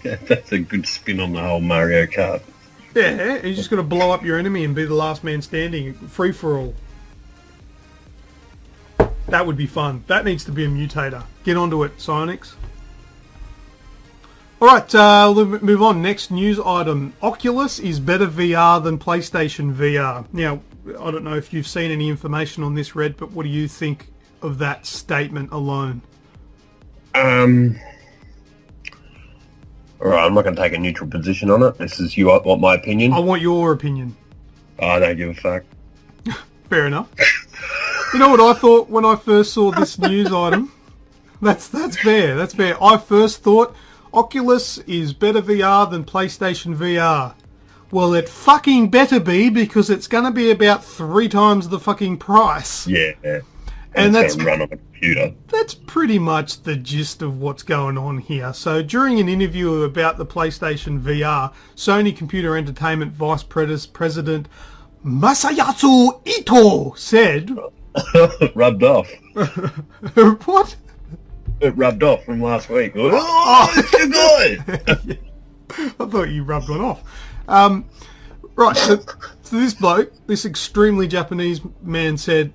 Speaker 4: That's a good spin on the whole Mario Kart.
Speaker 3: Yeah, you just got to blow up your enemy and be the last man standing, free for all. That would be fun. That needs to be a mutator. Get onto it, Psyonix. Alright, we'll move on. Next news item. Oculus is better VR than PlayStation VR. Now, I don't know if you've seen any information on this, Red, but what do you think of that statement alone?
Speaker 4: Alright, I'm not going to take a neutral position on it. This is you want my opinion.
Speaker 3: I want your opinion.
Speaker 4: I don't give a fuck.
Speaker 3: Fair enough. You know what I thought when I first saw this news item? That's fair. That's fair. I first thought Oculus is better VR than PlayStation VR. Well, it fucking better be, because it's going to be about 3 times the fucking price.
Speaker 4: Yeah.
Speaker 3: And
Speaker 4: that's
Speaker 3: that's
Speaker 4: run on a computer.
Speaker 3: That's pretty much the gist of what's going on here. So during an interview about the PlayStation VR, Sony Computer Entertainment Vice President Masayatsu Ito said...
Speaker 4: Rubbed off.
Speaker 3: What?
Speaker 4: It rubbed off from last week. Oh, it's too good!
Speaker 3: I thought you rubbed one off. Right, so this bloke, this extremely Japanese man said,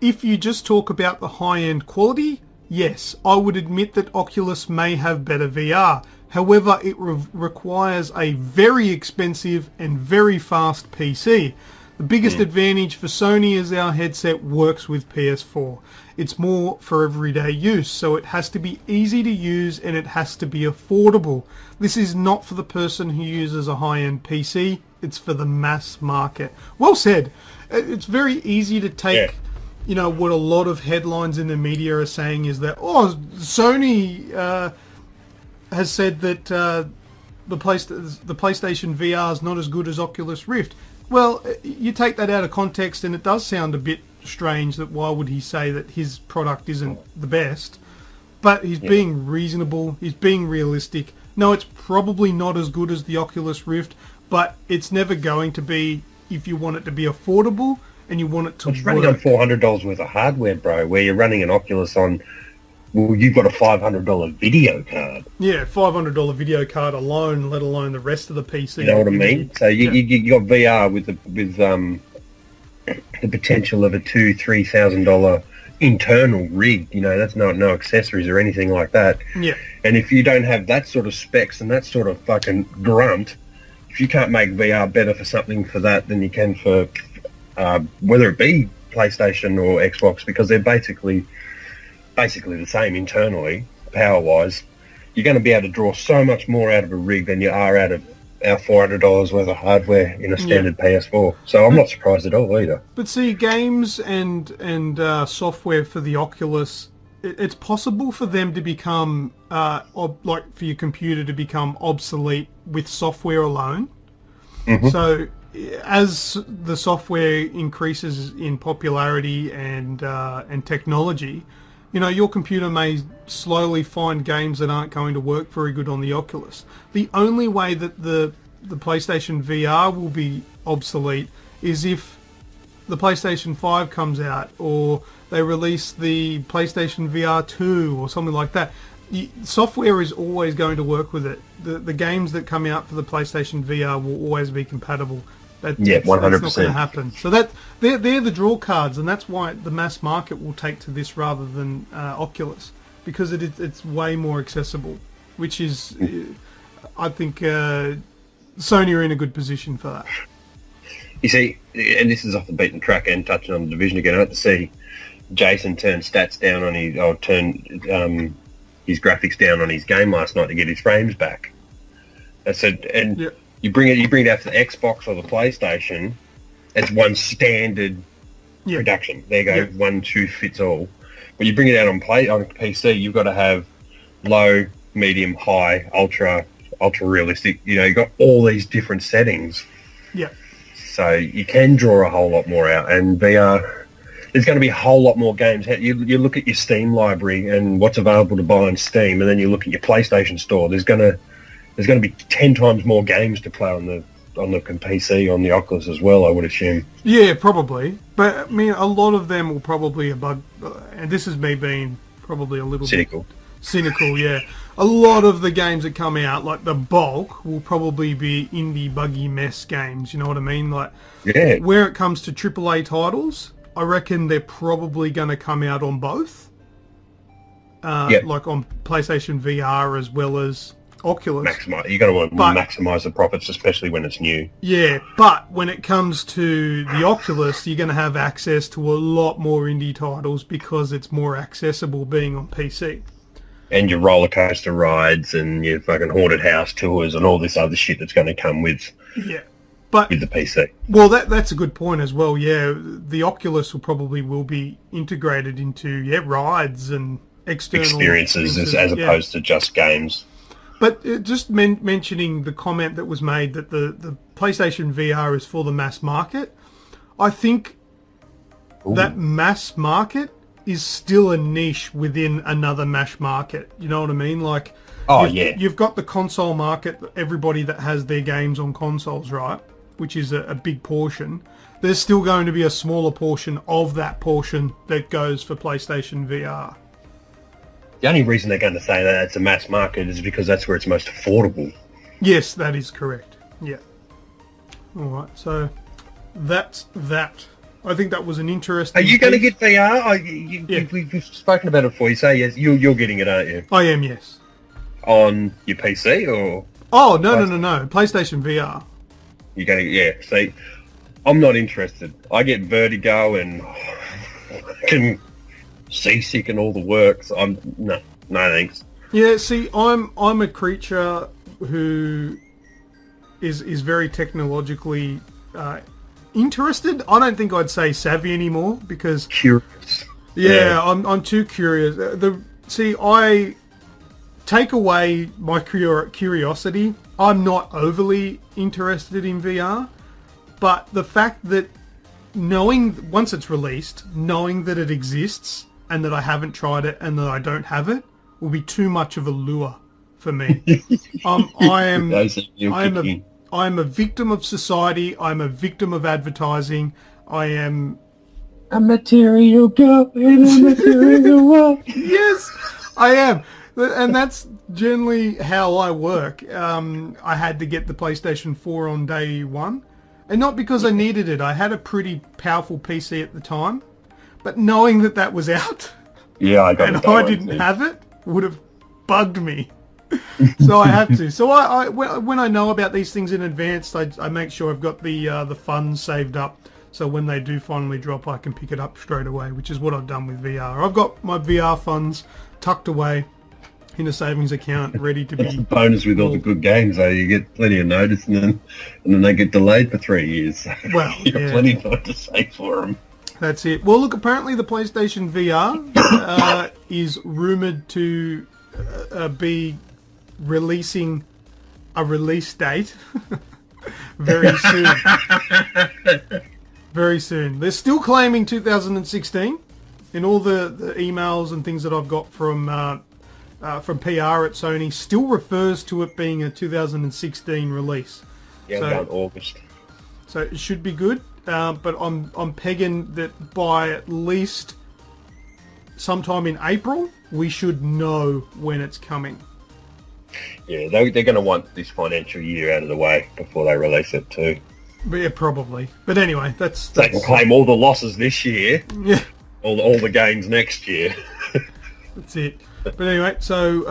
Speaker 3: if you just talk about the high-end quality, yes, I would admit that Oculus may have better VR. However, it requires a very expensive and very fast PC. The biggest advantage for Sony is our headset works with PS4. It's more for everyday use, so it has to be easy to use and it has to be affordable. This is not for the person who uses a high-end PC, it's for the mass market. Well said. It's very easy to take... You know, what a lot of headlines in the media are saying is that, Sony has said that the PlayStation VR is not as good as Oculus Rift. Well, you take that out of context and it does sound a bit strange that why would he say that his product isn't the best. But he's being reasonable, he's being realistic. No, it's probably not as good as the Oculus Rift, but it's never going to be if you want it to be affordable. And you want it to
Speaker 4: It's running on $400 worth of hardware, bro, where you're running an Oculus on, well, you've got a $500 video card.
Speaker 3: Yeah, $500 video card alone, let alone the rest of the PC.
Speaker 4: You know what I mean? So you got VR with the potential of a $2,000-$3,000 internal rig. You know, that's no accessories or anything like that.
Speaker 3: Yeah.
Speaker 4: And if you don't have that sort of specs and that sort of fucking grunt, if you can't make VR better for something for that than you can for... whether it be PlayStation or Xbox, because they're basically the same internally, power-wise, you're going to be able to draw so much more out of a rig than you are out of our $400 worth of hardware in a standard PS4. So I'm not surprised at all either.
Speaker 3: But see, games and software for the Oculus, it's possible for them to become, like for your computer to become obsolete with software alone. Mm-hmm. So... as the software increases in popularity and technology, you know, your computer may slowly find games that aren't going to work very good on the Oculus. The only way that the PlayStation VR will be obsolete is if the PlayStation 5 comes out or they release the PlayStation VR 2 or something like that. Software is always going to work with it. The games that come out for the PlayStation VR will always be compatible. That's
Speaker 4: 100%.
Speaker 3: That's not going to happen. So they're the draw cards, and that's why the mass market will take to this rather than Oculus, because it's way more accessible, which is, I think, Sony are in a good position for that.
Speaker 4: You see, and this is off the beaten track and touching on the division again, I had to see Jason turn stats down on his graphics down on his game last night to get his frames back. I said, and you bring it out to the Xbox or the PlayStation, it's one standard production. There you go, one shoe fits all. When you bring it out on PC, you've got to have low, medium, high, ultra, ultra realistic. You know, you got all these different settings.
Speaker 3: Yeah.
Speaker 4: So you can draw a whole lot more out. And VR, there's going to be a whole lot more games. You look at your Steam library and what's available to buy on Steam, and then you look at your PlayStation store. There's going to be 10 times more games to play on the PC, on the Oculus as well, I would assume.
Speaker 3: Yeah, probably. But I mean, a lot of them will probably and this is me being probably a little
Speaker 4: Cynical.
Speaker 3: bit cynical, yeah. A lot of the games that come out, like the bulk, will probably be indie buggy mess games. You know what I mean? Like,
Speaker 4: Yeah.
Speaker 3: where it comes to AAA titles, I reckon they're probably going to come out on both. Like on PlayStation VR as well as Oculus.
Speaker 4: You got to want to maximise the profits, especially when it's new.
Speaker 3: Yeah, but when it comes to the Oculus, you're going to have access to a lot more indie titles because it's more accessible being on PC.
Speaker 4: And your roller coaster rides and your fucking haunted house tours and all this other shit that's going to come with
Speaker 3: Yeah, but
Speaker 4: the PC.
Speaker 3: Well, that's a good point as well. Yeah, the Oculus will be integrated into rides and external
Speaker 4: experiences as opposed to just games.
Speaker 3: But just mentioning the comment that was made that the PlayStation VR is for the mass market, I think that mass market is still a niche within another mass market. You know what I mean? Like, you've got the console market, everybody that has their games on consoles, right? Which is a big portion. There's still going to be a smaller portion of that portion that goes for PlayStation VR.
Speaker 4: The only reason they're going to say that it's a mass market is because that's where it's most affordable.
Speaker 3: Yes, that is correct. Yeah. All right, so that's that. I think that was an interesting...
Speaker 4: Are you going to get VR? We've spoken about it before. You say yes. You're getting it, aren't you?
Speaker 3: I am, yes.
Speaker 4: On your PC or...
Speaker 3: Oh, no. PlayStation VR.
Speaker 4: You're going to... Yeah, see, I'm not interested. I get vertigo and fucking seasick and all the works. No thanks.
Speaker 3: Yeah, see, I'm a creature who is very technologically... interested. I don't think I'd say savvy anymore because
Speaker 4: curious.
Speaker 3: Yeah. I'm too curious. I take away my curiosity. I'm not overly interested in VR, but the fact that once it's released, knowing that it exists and that I haven't tried it and that I don't have it will be too much of a lure for me. I'm a victim of society. I'm a victim of advertising. I am
Speaker 4: a material girl in a material world.
Speaker 3: Yes, I am. And that's generally how I work. I had to get the PlayStation 4 on day one. And not because I needed it. I had a pretty powerful PC at the time. But knowing that was out,
Speaker 4: I
Speaker 3: didn't have it, would have bugged me. So I have to. So when I know about these things in advance, I make sure I've got the funds saved up. So when they do finally drop, I can pick it up straight away, which is what I've done with VR. I've got my VR funds tucked away in a savings account, ready to be...
Speaker 4: That's the bonus with all the good games, though. You get plenty of notice, and then they get delayed for 3 years.
Speaker 3: Well,
Speaker 4: you got plenty of time to save for them.
Speaker 3: That's it. Well, look, apparently the PlayStation VR is rumoured to be releasing a release date very soon. Very soon. They're still claiming 2016 in all the emails and things that I've got from PR at Sony. Still refers to it being a 2016 release.
Speaker 4: Yeah, about August.
Speaker 3: So it should be good, but I'm pegging that by at least sometime in April we should know when it's coming.
Speaker 4: Yeah, they're going to want this financial year out of the way before they release it too.
Speaker 3: But yeah, probably. But anyway, that's
Speaker 4: they can claim all the losses this year.
Speaker 3: Yeah.
Speaker 4: All the gains next year.
Speaker 3: That's it. But anyway, so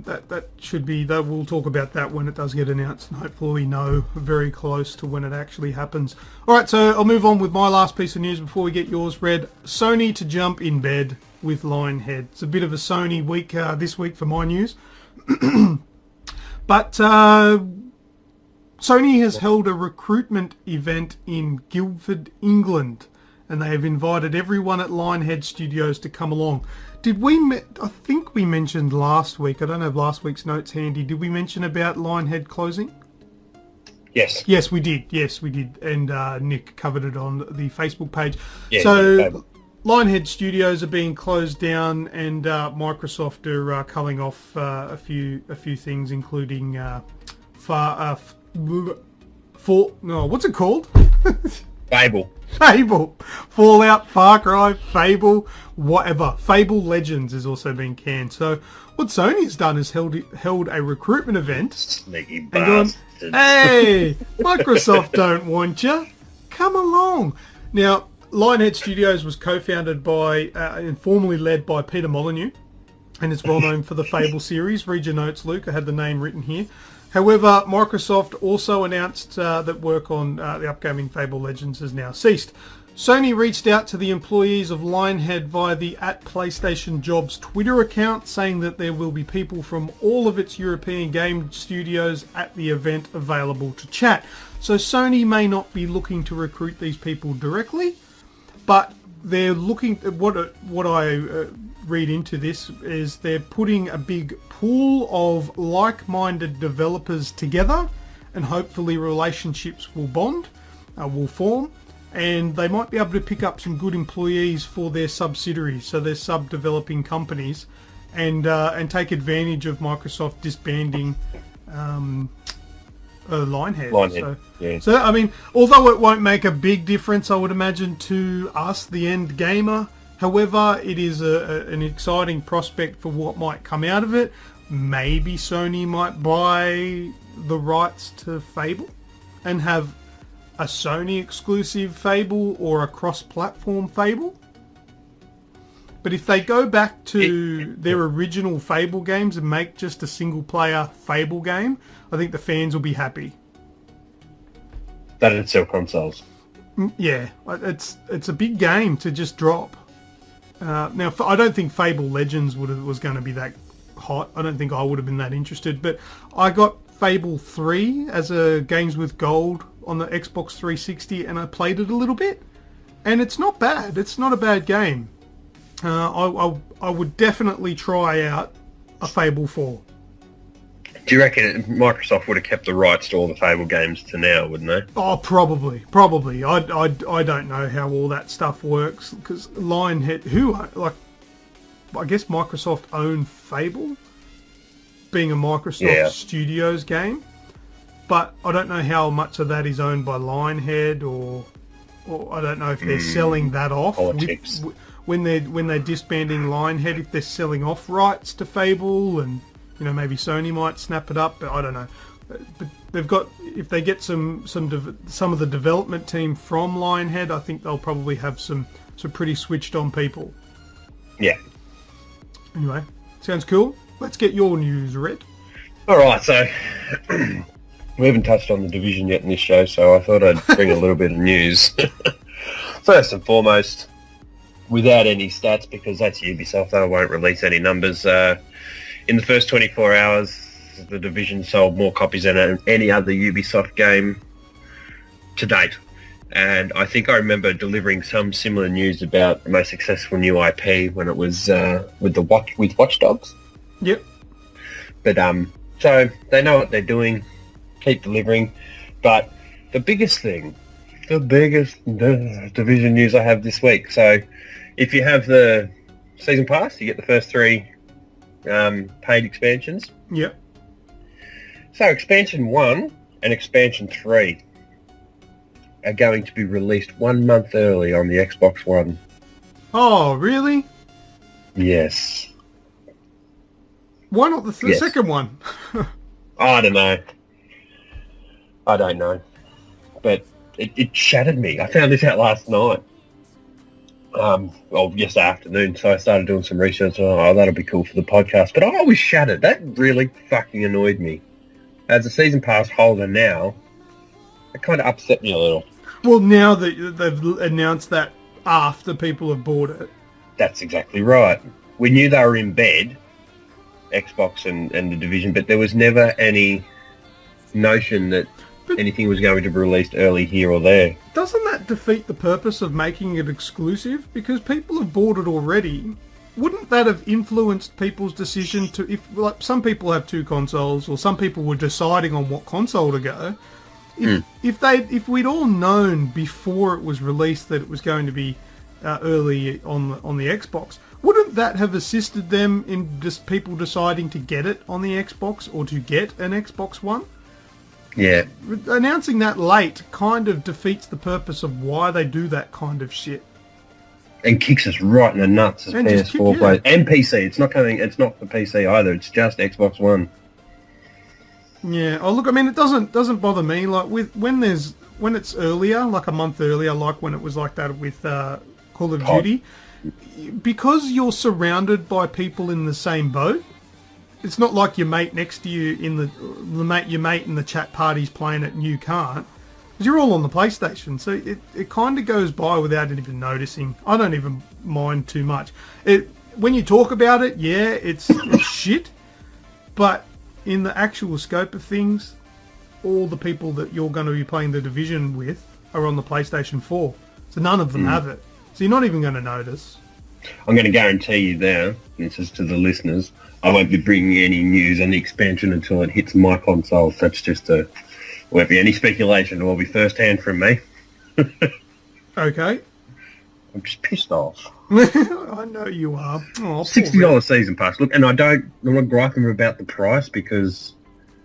Speaker 3: that should be that. We'll talk about that when it does get announced, and hopefully know very close to when it actually happens. All right, so I'll move on with my last piece of news before we get yours read. Sony to jump in bed with Lionhead. It's a bit of a Sony week this week for my news. But Sony has held a recruitment event in Guildford, England. and they have invited everyone at Lionhead Studios to come along. Did we? I think we mentioned last week. I don't have last week's notes handy. Did we mention about Lionhead closing?
Speaker 4: Yes.
Speaker 3: Yes, we did. Yes, we did. And Nick covered it on the Facebook page.
Speaker 4: Yeah,
Speaker 3: so
Speaker 4: yeah,
Speaker 3: Lionhead Studios are being closed down, and Microsoft are culling off a few things, including what's it called? Fable, Fallout, Far Cry, Fable, whatever. Fable Legends is also being canned. So what Sony has done is held a recruitment event
Speaker 4: Sneaky
Speaker 3: and gone,
Speaker 4: bastards.
Speaker 3: hey, Microsoft don't want you. Come along. Now, Lionhead Studios was co-founded by and formerly led by Peter Molyneux, and it's well known for the Fable series. Read your notes, Luke. I had the name written here. However, Microsoft also announced that work on the upcoming Fable Legends has now ceased. Sony reached out to the employees of Lionhead via the @PlayStationJobs Twitter account, saying that there will be people from all of its European game studios at the event available to chat. So Sony may not be looking to recruit these people directly, but they're looking at what I read into this is they're putting a big pool of like-minded developers together, and hopefully relationships will form, and they might be able to pick up some good employees for their subsidiaries, so their sub-developing companies, and take advantage of Microsoft disbanding Lionhead. So I mean, although it won't make a big difference, I would imagine, to us, the end gamer, however, it is an exciting prospect for what might come out of it. Maybe Sony might buy the rights to Fable and have a Sony exclusive Fable or a cross-platform Fable. But if they go back to their original Fable games and make just a single-player Fable game, I think the fans will be happy.
Speaker 4: That'd sell consoles.
Speaker 3: Yeah, it's a big game to just drop. Now, I don't think Fable Legends was going to be that hot. I don't think I would have been that interested. But I got Fable 3 as a Games with Gold on the Xbox 360, and I played it a little bit. And it's not bad. It's not a bad game. I would definitely try out a Fable 4.
Speaker 4: Do you reckon Microsoft would have kept the rights to all the Fable games to now, wouldn't they?
Speaker 3: Oh, probably. I don't know how all that stuff works, because Lionhead, I guess Microsoft own Fable, being a Microsoft Studios game, but I don't know how much of that is owned by Lionhead, or I don't know if they're selling that off.
Speaker 4: Politics.
Speaker 3: When they're disbanding Lionhead, if they're selling off rights to Fable, and maybe Sony might snap it up, but I don't know. But they've got, if they get some of the development team from Lionhead, I think they'll probably have some pretty switched on people.
Speaker 4: Yeah.
Speaker 3: Anyway, sounds cool. Let's get your news, Red.
Speaker 4: All right, so we haven't touched on the Division yet in this show, so I thought I'd bring a little bit of news. First and foremost, without any stats, because that's Ubisoft, they won't release any numbers. In the first 24 hours, the Division sold more copies than any other Ubisoft game to date. And I think I remember delivering some similar news about the most successful new IP when it was with Watch Dogs.
Speaker 3: Yep.
Speaker 4: But so they know what they're doing, keep delivering. But the biggest Division news I have this week. So if you have the season pass, you get the first 3 paid expansions.
Speaker 3: Yep.
Speaker 4: So expansion 1 and expansion 3 are going to be released 1 month early on the Xbox One.
Speaker 3: Oh, really?
Speaker 4: Yes.
Speaker 3: Why not the second one?
Speaker 4: I don't know. But it shattered me. I found this out last night. Yesterday afternoon, so I started doing some research. Oh, that'll be cool for the podcast. But I was shattered. That really fucking annoyed me. As a season pass holder now, it kind of upset me a little.
Speaker 3: Well, now that they've announced that after people have bought it.
Speaker 4: That's exactly right. We knew they were in bed, Xbox and the Division, but there was never any notion that anything was going to be released early here or there.
Speaker 3: Doesn't that defeat the purpose of making it exclusive? Because people have bought it already. Wouldn't that have influenced people's decision to, if like some people have two consoles, or some people were deciding on what console to go? If we'd all known before it was released that it was going to be early on the Xbox, wouldn't that have assisted them in just people deciding to get it on the Xbox or to get an Xbox One?
Speaker 4: Yeah.
Speaker 3: Announcing that late kind of defeats the purpose of why they do that kind of shit.
Speaker 4: And kicks us right in the nuts as PS4 players. And PC. It's not for PC either. It's just Xbox One.
Speaker 3: Yeah. Oh, look, I mean, it doesn't bother me. Like when it's earlier, like a month earlier, like when it was like that with Call of Duty, because you're surrounded by people in the same boat. It's not like your mate next to you your mate in the chat party's playing it and you can't. Because you're all on the PlayStation, so it kind of goes by without even noticing. I don't even mind too much. When you talk about it, yeah, it's shit. But in the actual scope of things, all the people that you're going to be playing the Division with are on the PlayStation 4. So none of them have it. So you're not even going to notice.
Speaker 4: I'm going to guarantee you now, this is to the listeners, I won't be bringing any news on the expansion until it hits my console. That's just won't be any speculation. It will be first hand from me.
Speaker 3: Okay.
Speaker 4: I'm just pissed off.
Speaker 3: I know you are. Oh,
Speaker 4: $60 season pass. Look, and I'm not griping about the price because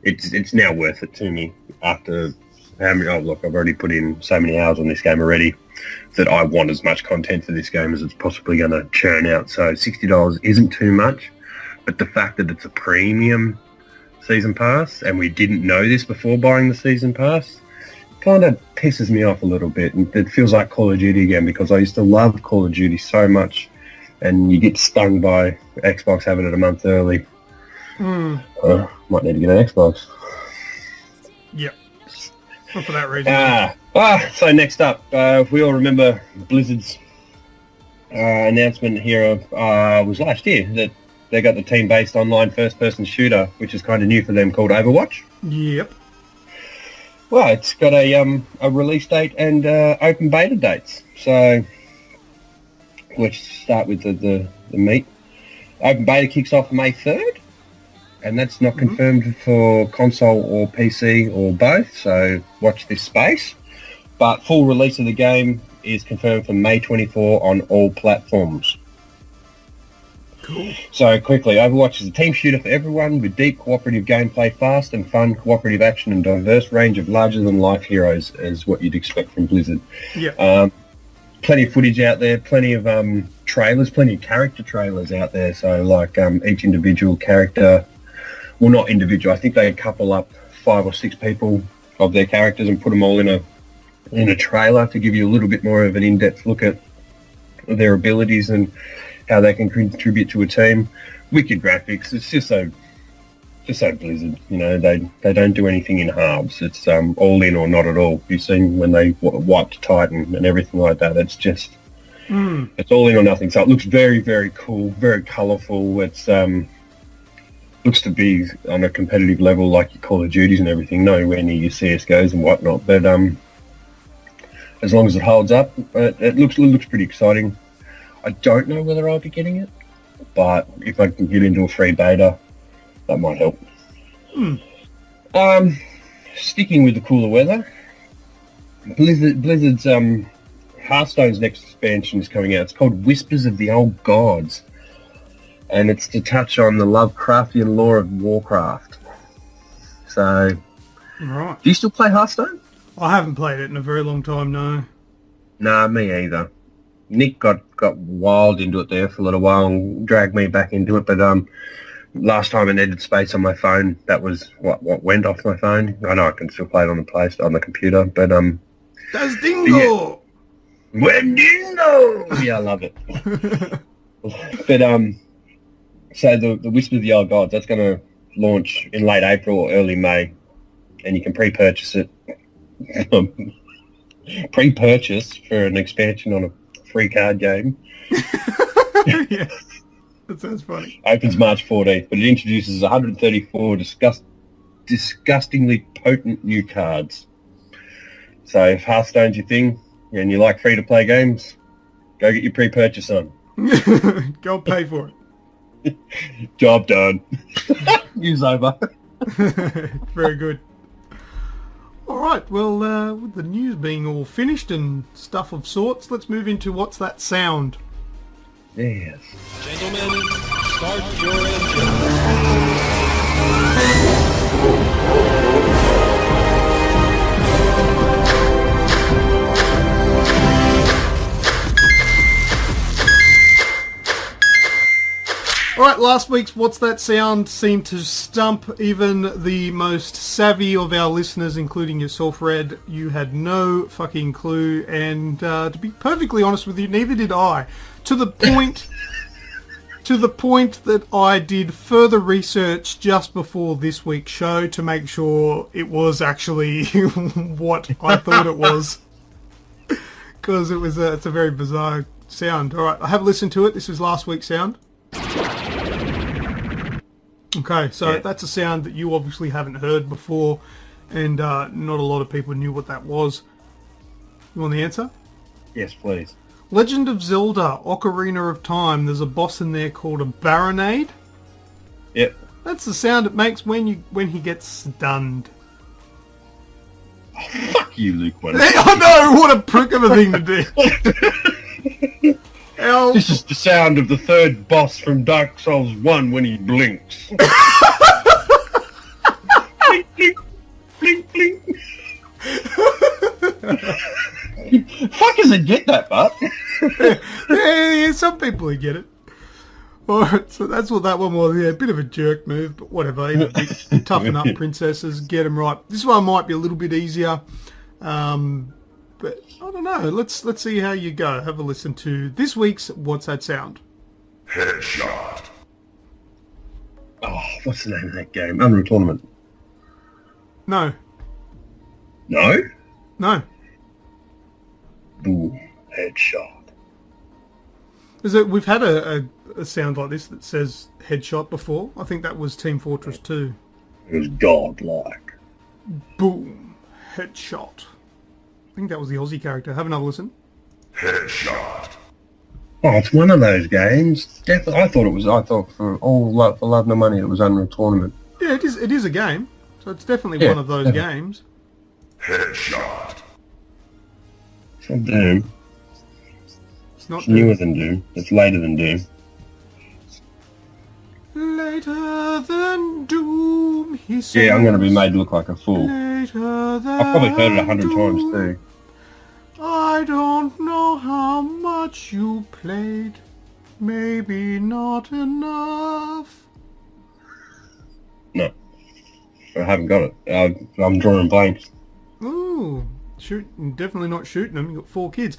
Speaker 4: it's now worth it to me after how many. Oh, look, I've already put in so many hours on this game already that I want as much content for this game as it's possibly going to churn out. So $60 isn't too much, but the fact that it's a premium season pass and we didn't know this before buying the season pass kind of pisses me off a little bit. And it feels like Call of Duty again because I used to love Call of Duty so much, and you get stung by Xbox having it a month early. Might need to get an Xbox.
Speaker 3: Yep. Not for that reason.
Speaker 4: So next up, we all remember Blizzard's announcement here was last year that they got the team-based online first-person shooter, which is kind of new for them, called Overwatch.
Speaker 3: Yep.
Speaker 4: Well, it's got a release date and open beta dates. So let's start with the meat. Open beta kicks off May 3rd, and that's not confirmed for console or PC or both, so watch this space. But full release of the game is confirmed for May 24 on all platforms.
Speaker 3: Cool.
Speaker 4: So quickly, Overwatch is a team shooter for everyone with deep cooperative gameplay, fast and fun cooperative action, and diverse range of larger-than-life heroes is what you'd expect from Blizzard.
Speaker 3: Yeah.
Speaker 4: Plenty of footage out there, plenty of trailers, plenty of character trailers out there. So like each individual character, well, not individual, I think they couple up 5 or 6 people of their characters and put them all in a trailer to give you a little bit more of an in-depth look at their abilities and how they can contribute to a team. Wicked graphics. It's just so Blizzard. You know, they don't do anything in halves. It's all in or not at all. You've seen when they wiped Titan and everything like that. It's just it's all in or nothing. So it looks very, very cool, very colourful. It's looks to be on a competitive level like your Call of Duties and everything. Nowhere near your CS:GOs and whatnot. But as long as it holds up, it looks pretty exciting. I don't know whether I'll be getting it, but if I can get into a free beta, that might help. Sticking with the cooler weather, Blizzard's Hearthstone's next expansion is coming out. It's called Whispers of the Old Gods, and it's to touch on the Lovecraftian lore of Warcraft. So,
Speaker 3: Right.
Speaker 4: do you still play Hearthstone?
Speaker 3: I haven't played it in a very long time, no.
Speaker 4: Nah, me either. Nick got wild into it there for a little while and dragged me back into it, but last time I needed space on my phone, that was what went off my phone. I know I can still play it on the computer, but
Speaker 3: That's Dingo!
Speaker 4: Yeah. Wendigo! Yeah, I love it. But so the Whisper of the Old Gods, that's going to launch in late April or early May, and you can pre-purchase it. Pre-purchase for an expansion on a free card game.
Speaker 3: Yeah, that sounds funny.
Speaker 4: Opens March 14th, but it introduces 134 disgustingly potent new cards. So if Hearthstone's your thing and you like free-to-play games, go get your pre-purchase on.
Speaker 3: Go pay for it.
Speaker 4: Job done. News over.
Speaker 3: Very good. All right, well, with the news being all finished and stuff of sorts, let's move into What's That Sound?
Speaker 4: Yes.
Speaker 5: Gentlemen, start your engine.
Speaker 3: Alright, last week's What's That Sound seemed to stump even the most savvy of our listeners, including yourself, Red. You had no fucking clue, and to be perfectly honest with you, neither did I. To the point that I did further research just before this week's show to make sure it was actually what I thought it was. Because it's a very bizarre sound. Alright, I have listened to it. This is last week's sound. Okay, so that's a sound that you obviously haven't heard before, and not a lot of people knew what that was. You want the answer?
Speaker 4: Yes, please.
Speaker 3: Legend of Zelda, Ocarina of Time. There's a boss in there called a Baronade.
Speaker 4: Yep.
Speaker 3: That's the sound it makes when he gets stunned.
Speaker 4: Fuck you, LewkOne.
Speaker 3: I know, what a prick of a thing to do. Ow.
Speaker 4: This is the sound of the third boss from Dark Souls 1 when he blinks. Blink, blink, blink, blink. Fuckers would get that, but
Speaker 3: yeah, some people would get it. Alright, so that's what that one was. Yeah, a bit of a jerk move, but whatever. Toughen up, princesses. Get them right. This one might be a little bit easier. But I don't know. Let's see how you go. Have a listen to this week's What's That Sound?
Speaker 1: Headshot.
Speaker 4: oh, what's the name of that game? Unreal Tournament.
Speaker 3: No.
Speaker 4: No?
Speaker 3: No.
Speaker 4: Boom. Headshot.
Speaker 3: We've had a sound like this that says headshot before. I think that was Team Fortress 2.
Speaker 4: It was godlike.
Speaker 3: Boom. Headshot. I think that was the Aussie character. Have another listen.
Speaker 1: Headshot.
Speaker 4: Oh, it's one of those games. Definitely. I thought for love nor money it was Unreal Tournament.
Speaker 3: Yeah, it is a game. So it's definitely one of those games.
Speaker 1: Headshot.
Speaker 4: It's not Doom.
Speaker 3: It's not
Speaker 4: It's newer than Doom. It's later than Doom.
Speaker 3: Later than Doom, he says.
Speaker 4: Yeah, I'm going to be made to look like a fool.
Speaker 3: Later than
Speaker 4: I've probably heard it 100
Speaker 3: Doom.
Speaker 4: times too.
Speaker 3: I don't know how much you played. Maybe not enough.
Speaker 4: No. I haven't got it. I'm drawing blanks.
Speaker 3: Ooh, definitely not shooting them. You've got 4 kids.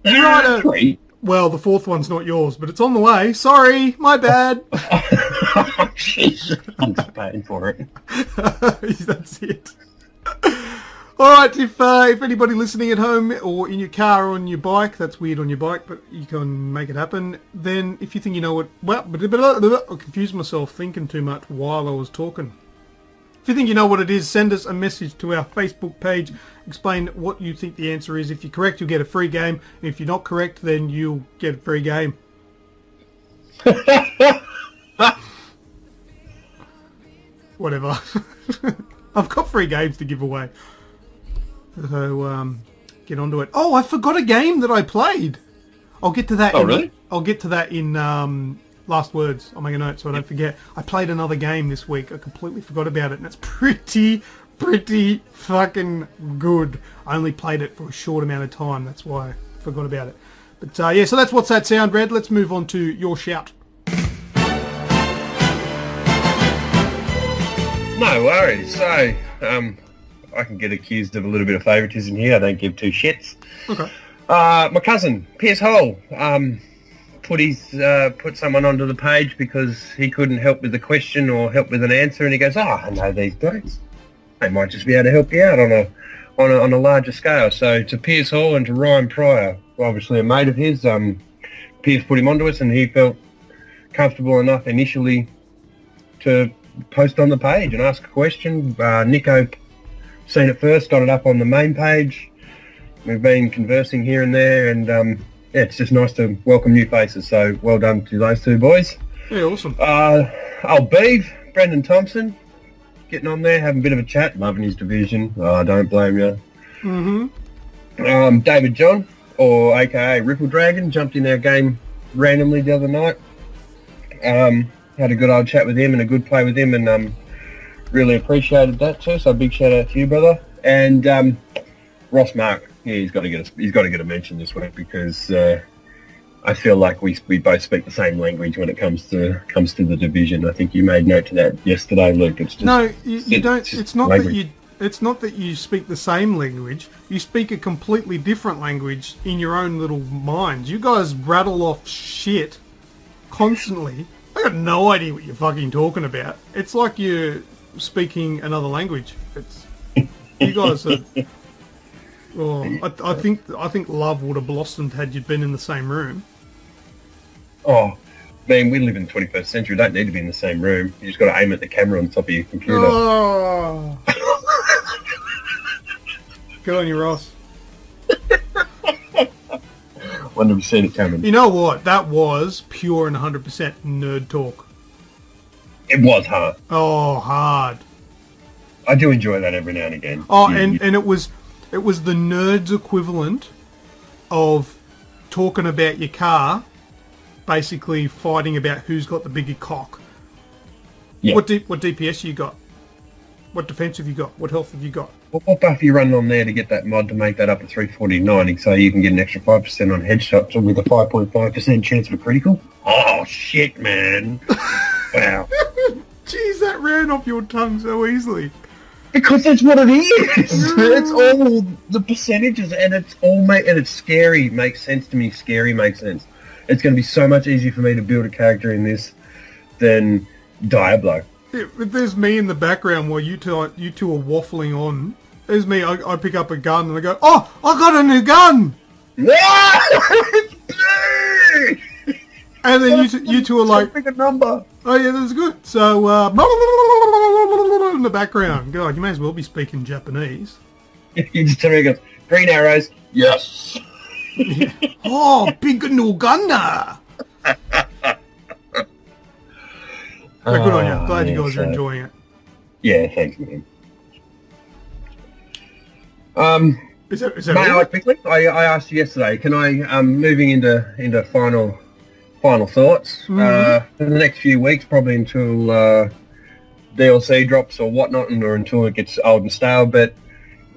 Speaker 3: Right,
Speaker 4: 3.
Speaker 3: well, the 4th one's not yours, but it's on the way. Sorry, my bad.
Speaker 4: Jeez. I'm just paying for it.
Speaker 3: That's it. All right, if anybody listening at home or in your car or on your bike, that's weird on your bike, but you can make it happen, then if you think you know what... Well, I confused myself thinking too much while I was talking. If you think you know what it is, send us a message to our Facebook page. Explain what you think the answer is. If you're correct, you'll get a free game. And if you're not correct, then you'll get a free game. Whatever. I've got free games to give away. So, get onto it. Oh, I forgot a game that I played. I'll get to that.
Speaker 4: Oh, really?
Speaker 3: I'll get to that in last words. I'll make a note so I don't forget. I played another game this week. I completely forgot about it, and it's pretty fucking good. I only played it for a short amount of time. That's why I forgot about it. But yeah, so that's What's That Sound, Red. Let's move on to your shout.
Speaker 4: No worries. So, I can get accused of a little bit of favouritism here. I don't give 2 shits.
Speaker 3: Okay.
Speaker 4: My cousin, Piers Hole, put someone onto the page because he couldn't help with the question or help with an answer, and he goes, I know these blokes. They might just be able to help you out on a larger scale. So to Piers Hall and to Ryan Pryor, obviously a mate of his, Piers put him onto us, and he felt comfortable enough initially to post on the page and ask a question. Nico seen it first, got it up on the main page. We've been conversing here and there, and yeah, it's just nice to welcome new faces. So well done to those two boys.
Speaker 3: Yeah, awesome.
Speaker 4: Old Beeve, Brendan Thompson, getting on there, having a bit of a chat, loving his division. Oh, don't blame you. David John, or aka Ripple Dragon, jumped in our game randomly the other night. Had a good old chat with him and a good play with him, and really appreciated that too. So a big shout out to you, brother. And Ross Mark, yeah, he's got to get a mention this week, because I feel like we both speak the same language when it comes to the division. I think you made note to that yesterday, Luke. It's just,
Speaker 3: no, you don't. It's not
Speaker 4: language.
Speaker 3: that you. It's not that you speak the same language. You speak a completely different language in your own little minds. You guys rattle off shit constantly. I got no idea what you're fucking talking about. It's like you're speaking another language. It's you guys are. Well, I think love would have blossomed had you been in the same room.
Speaker 4: Oh, man, we live in the 21st century. We don't need to be in the same room. You just got to aim at the camera on the top of your computer.
Speaker 3: Oh. Good on you, Ross.
Speaker 4: Wonder if you've seen it coming.
Speaker 3: You know what? That was pure and 100% nerd talk.
Speaker 4: It was hard.
Speaker 3: Oh, hard.
Speaker 4: I do enjoy that every now and again.
Speaker 3: Oh, and it was the nerds equivalent of talking about your car, basically fighting about who's got the bigger cock.
Speaker 4: Yeah.
Speaker 3: What DPS you got? What defense have you got? What health have you got?
Speaker 4: What buff are you running on there to get that mod to make that up to 349, so you can get an extra 5% on headshots with a 5.5% chance for critical? Oh, shit, man. Wow.
Speaker 3: Jeez, that ran off your tongue so easily.
Speaker 4: Because that's what it is. It's all the percentages, and it's scary. Makes sense to me. Scary makes sense. It's going to be so much easier for me to build a character in this than Diablo.
Speaker 3: Yeah, there's me in the background while you two are waffling on. There's me. I pick up a gun and I go, "Oh, I got a new gun!" And then you two are like,
Speaker 4: "Pick a number."
Speaker 3: Oh yeah, that's good. So in the background, God, you may as well be speaking Japanese.
Speaker 4: You just tell me, goes, green arrows. Yes.
Speaker 3: Oh, big new gunna. Good on you. Glad you guys are enjoying it.
Speaker 4: Yeah, thanks, man.
Speaker 3: Is that
Speaker 4: May
Speaker 3: all?
Speaker 4: I quickly? I asked you yesterday. Can I moving into final thoughts for the next few weeks, probably until DLC drops or whatnot, or until it gets old and stale. But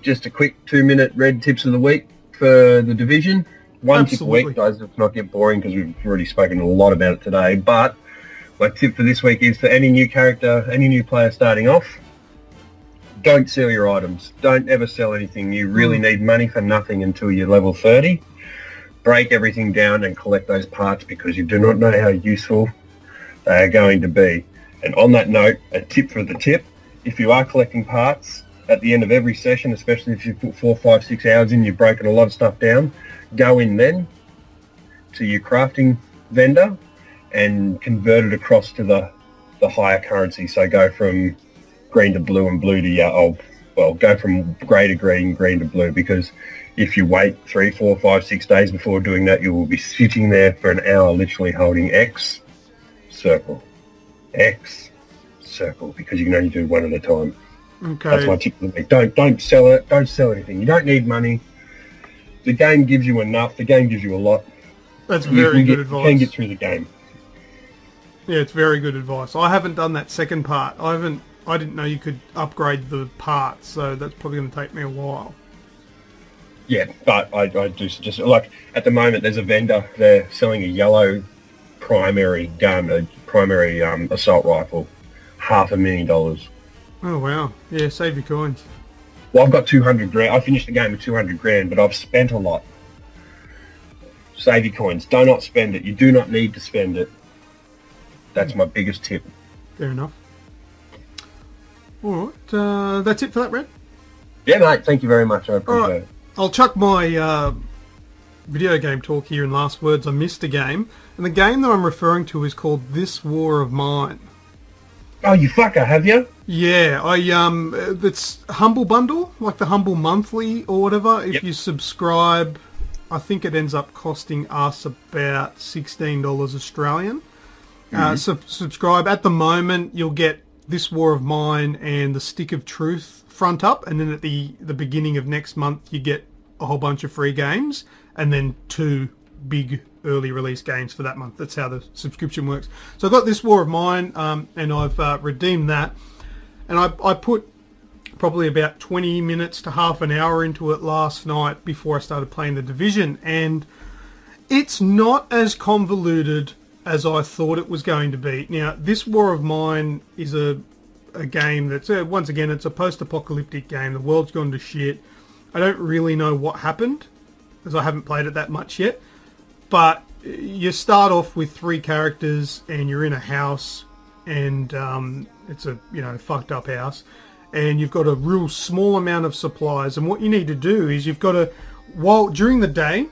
Speaker 4: just a quick 2-minute red tips of the week for the division. One tip a week, guys. Let's not get boring because we've already spoken a lot about it today. But my tip for this week is for any new character, any new player starting off, don't sell your items. Don't ever sell anything. You really need money for nothing until you're level 30. Break everything down and collect those parts, because you do not know how useful they are going to be. And on that note, a tip for the tip, if you are collecting parts at the end of every session, especially if you put 4, 5, 6 hours in, you've broken a lot of stuff down, go in then to your crafting vendor and convert it across to the higher currency. So go from green to blue and blue to yellow. Well, go from grey to green, green to blue, because if you wait 3, 4, 5, 6 days before doing that, you will be sitting there for an hour literally holding X, circle, X, circle, because you can only do one at a time.
Speaker 3: Okay.
Speaker 4: That's my tip for the week. Don't sell it. Don't sell anything. You don't need money. The game gives you enough. The game gives you a lot.
Speaker 3: That's very good advice.
Speaker 4: You can get through the game.
Speaker 3: Yeah, it's very good advice. I haven't done that second part. I didn't know you could upgrade the parts, so that's probably going to take me a while.
Speaker 4: Yeah, but I do suggest, like, at the moment there's a vendor, they're selling a yellow primary gun, a primary assault rifle, $500,000.
Speaker 3: Oh wow, yeah, save your coins.
Speaker 4: Well, I've got 200 grand. I finished the game with 200 grand, but I've spent a lot. Save your coins. Do not spend it. You do not need to spend it. That's my biggest tip.
Speaker 3: Fair enough. All right, that's it for that, Red?
Speaker 4: Yeah, mate. Thank you very much. I appreciate
Speaker 3: All right.
Speaker 4: it.
Speaker 3: I'll chuck my video game talk here in last words. I missed a game, and the game that I'm referring to is called This War of Mine.
Speaker 4: Oh, you fucker, have you?
Speaker 3: Yeah, it's Humble Bundle, like the Humble Monthly or whatever. If you subscribe, I think it ends up costing us about $16 Australian. Subscribe. At the moment, you'll get This War of Mine and the Stick of Truth front up, and then at the beginning of next month, you get a whole bunch of free games, and then 2 big early release games for that month. That's how the subscription works. So I've got This War of Mine, and I've redeemed that, and I put probably about 20 minutes to half an hour into it last night before I started playing The Division, and it's not as convoluted as I thought it was going to be. Now, This War of Mine is a game that's, once again, it's a post-apocalyptic game. The world's gone to shit. I don't really know what happened, because I haven't played it that much yet. But you start off with 3 characters, and you're in a house, and it's a fucked up house, and you've got a real small amount of supplies. And what you need to do is you've got to, during the day,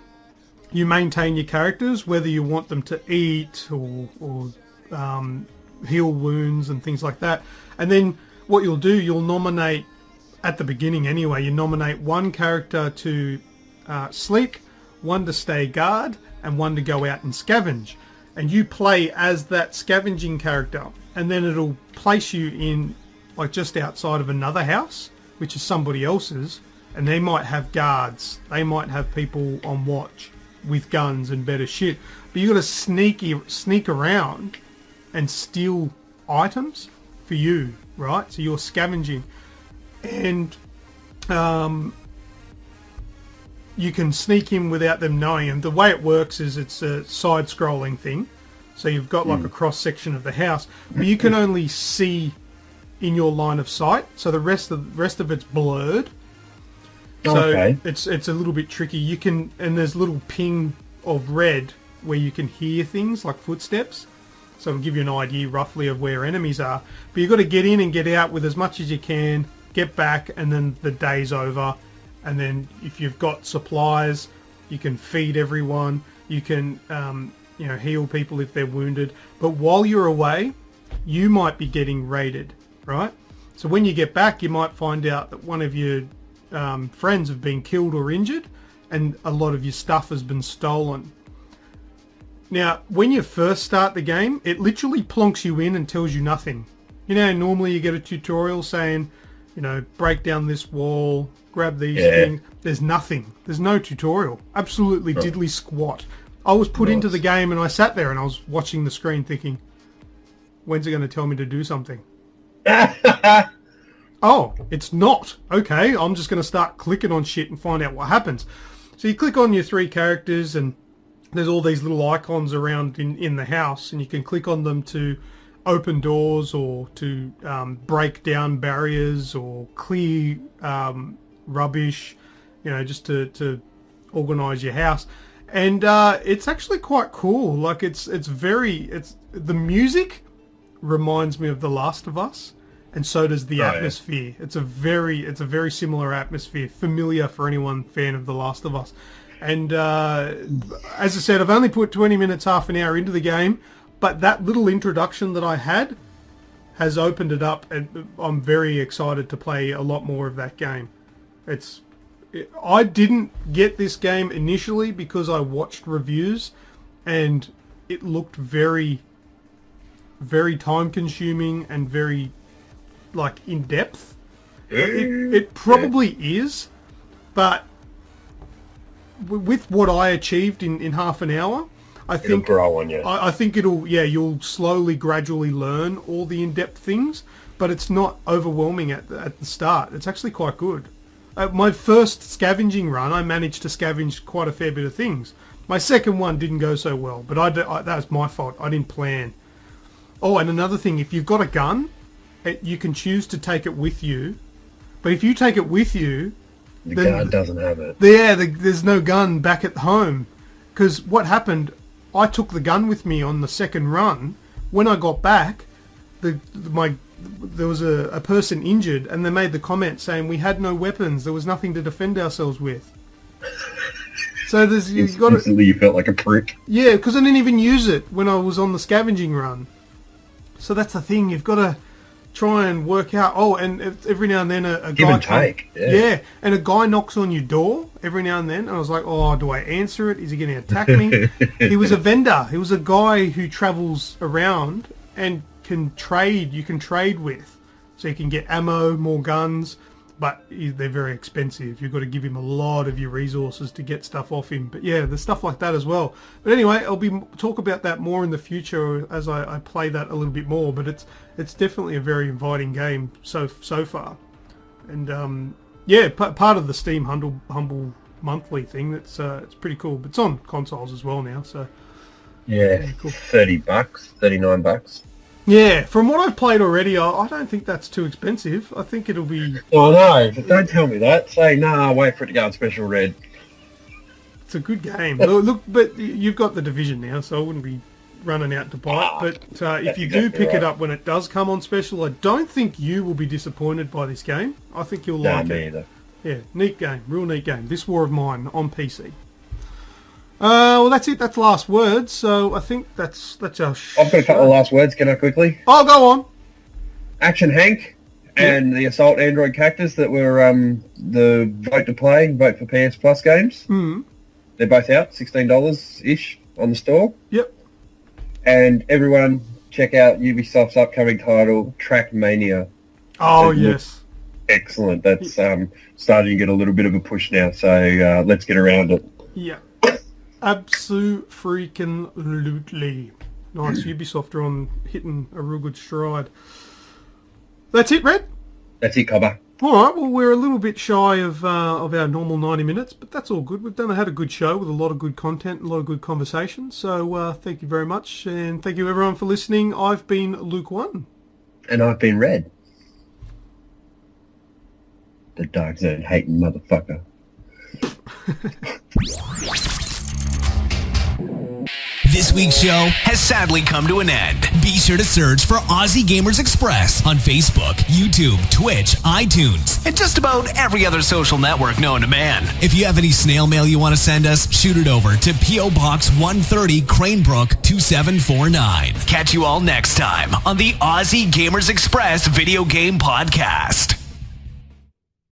Speaker 3: you maintain your characters, whether you want them to eat or heal wounds and things like that. And then what you'll do, you'll nominate, at the beginning anyway, you nominate 1 character to sleep, 1 to stay guard, and 1 to go out and scavenge. And you play as that scavenging character, and then it'll place you in, like, just outside of another house, which is somebody else's, and they might have guards. They might have people on watch with guns and better shit. But you got to sneak around and steal items for you, right? So you're scavenging, and you can sneak in without them knowing. And the way it works is it's a side-scrolling thing. So you've got like a cross-section of the house, but you can only see in your line of sight. So the rest of it's blurred. So it's a little bit tricky. You can, and there's a little ping of red where you can hear things like footsteps. So it'll give you an idea roughly of where enemies are. But you've got to get in and get out with as much as you can, get back, and then the day's over. And then if you've got supplies, you can feed everyone. You can heal people if they're wounded. But while you're away, you might be getting raided, right? So when you get back, you might find out that one of your friends have been killed or injured, and a lot of your stuff has been stolen. Now, when you first start the game, it literally plonks you in and tells you nothing. Normally you get a tutorial saying, break down this wall, grab these things. There's nothing. There's no tutorial. Absolutely diddly squat. I was put into the game, and I sat there and I was watching the screen thinking, when's it going to tell me to do something? Oh, it's not. Okay, I'm just going to start clicking on shit and find out what happens. So you click on your 3 characters, and there's all these little icons around in the house, and you can click on them to open doors or to break down barriers or clear rubbish, just to organize your house. And it's actually quite cool. Like it's the music reminds me of The Last of Us. And so does the atmosphere. Yeah. It's a very similar atmosphere, familiar for anyone fan of The Last of Us. And as I said, I've only put 20 minutes, half an hour into the game, but that little introduction that I had has opened it up, and I'm very excited to play a lot more of that game. I didn't get this game initially because I watched reviews, and it looked very, very time-consuming and very in depth. It probably is, but with what I achieved in half an hour, I think
Speaker 4: it'll grow on you.
Speaker 3: I think you'll slowly, gradually learn all the in-depth things, but it's not overwhelming at the start. It's actually quite good. My first scavenging run, I managed to scavenge quite a fair bit of things. My second one didn't go so well, but that was my fault. I didn't plan. Oh, and another thing, if you've got a gun, you can choose to take it with you, but if you take it with you,
Speaker 4: the guard doesn't have it.
Speaker 3: There's no gun back at home, because what happened, I took the gun with me on the second run. When I got back, there was a person injured, and they made the comment saying we had no weapons, there was nothing to defend ourselves with. So
Speaker 4: you felt like a prick.
Speaker 3: Yeah, because I didn't even use it when I was on the scavenging run. So that's the thing, you've got to try and work out. Oh, and every now and then a
Speaker 4: Give
Speaker 3: guy
Speaker 4: and take.
Speaker 3: yeah, and a guy knocks on your door every now and then. And I was like, oh, do I answer it? Is he going to attack me? He was a vendor. He was a guy who travels around and can trade. You can trade with, so you can get ammo, more guns. But they're very expensive. You've got to give him a lot of your resources to get stuff off him. But yeah, there's stuff like that as well. But anyway, I'll talk about that more in the future as I play that a little bit more. But it's definitely a very inviting game so far. And yeah, part of the Steam Humble monthly thing. It's pretty cool. But it's on consoles as well now. So
Speaker 4: yeah,
Speaker 3: cool.
Speaker 4: $30, $39.
Speaker 3: Yeah, from what I've played already, I don't think that's too expensive. I think it'll be...
Speaker 4: Oh no, but don't tell me that. Say, nah, wait for it to go on special red.
Speaker 3: It's a good game. Look, but you've got the Division now, so I wouldn't be running out to buy it. But if you do pick it up when it does come on special, I don't think you will be disappointed by this game. I think you'll like
Speaker 4: me
Speaker 3: it.
Speaker 4: either.
Speaker 3: Yeah, neat game. Real neat game. This War of Mine on PC. Well, that's it. That's last words. So I think that's our...
Speaker 4: I've got a couple of last words. Can I quickly?
Speaker 3: Oh, go on.
Speaker 4: Action Hank and the Assault Android Cactus that were the vote for PS Plus games.
Speaker 3: Mm.
Speaker 4: They're both out, $16-ish on the store.
Speaker 3: Yep.
Speaker 4: And everyone, check out Ubisoft's upcoming title, Trackmania.
Speaker 3: Oh, yes.
Speaker 4: Excellent. That's starting to get a little bit of a push now, so let's get around it.
Speaker 3: Yeah. Abso-freaking-lutely. Nice. Ubisoft are on hitting a real good stride. That's it, Red?
Speaker 4: That's it, Cobber.
Speaker 3: All right. Well, we're a little bit shy of our normal 90 minutes, but that's all good. We've had a good show with a lot of good content and a lot of good conversation. So thank you very much, and thank you everyone for listening. I've been LewkOne.
Speaker 4: And I've been Red. The Dark Zone hating motherfucker.
Speaker 2: This week's show has sadly come to an end. Be sure to search for Aussie Gamers Express on Facebook, YouTube, Twitch, iTunes, and just about every other social network known to man. If you have any snail mail you want to send us, shoot it over to P.O. Box 130, Cranebrook 2749. Catch you all next time on the Aussie Gamers Express Video Game Podcast.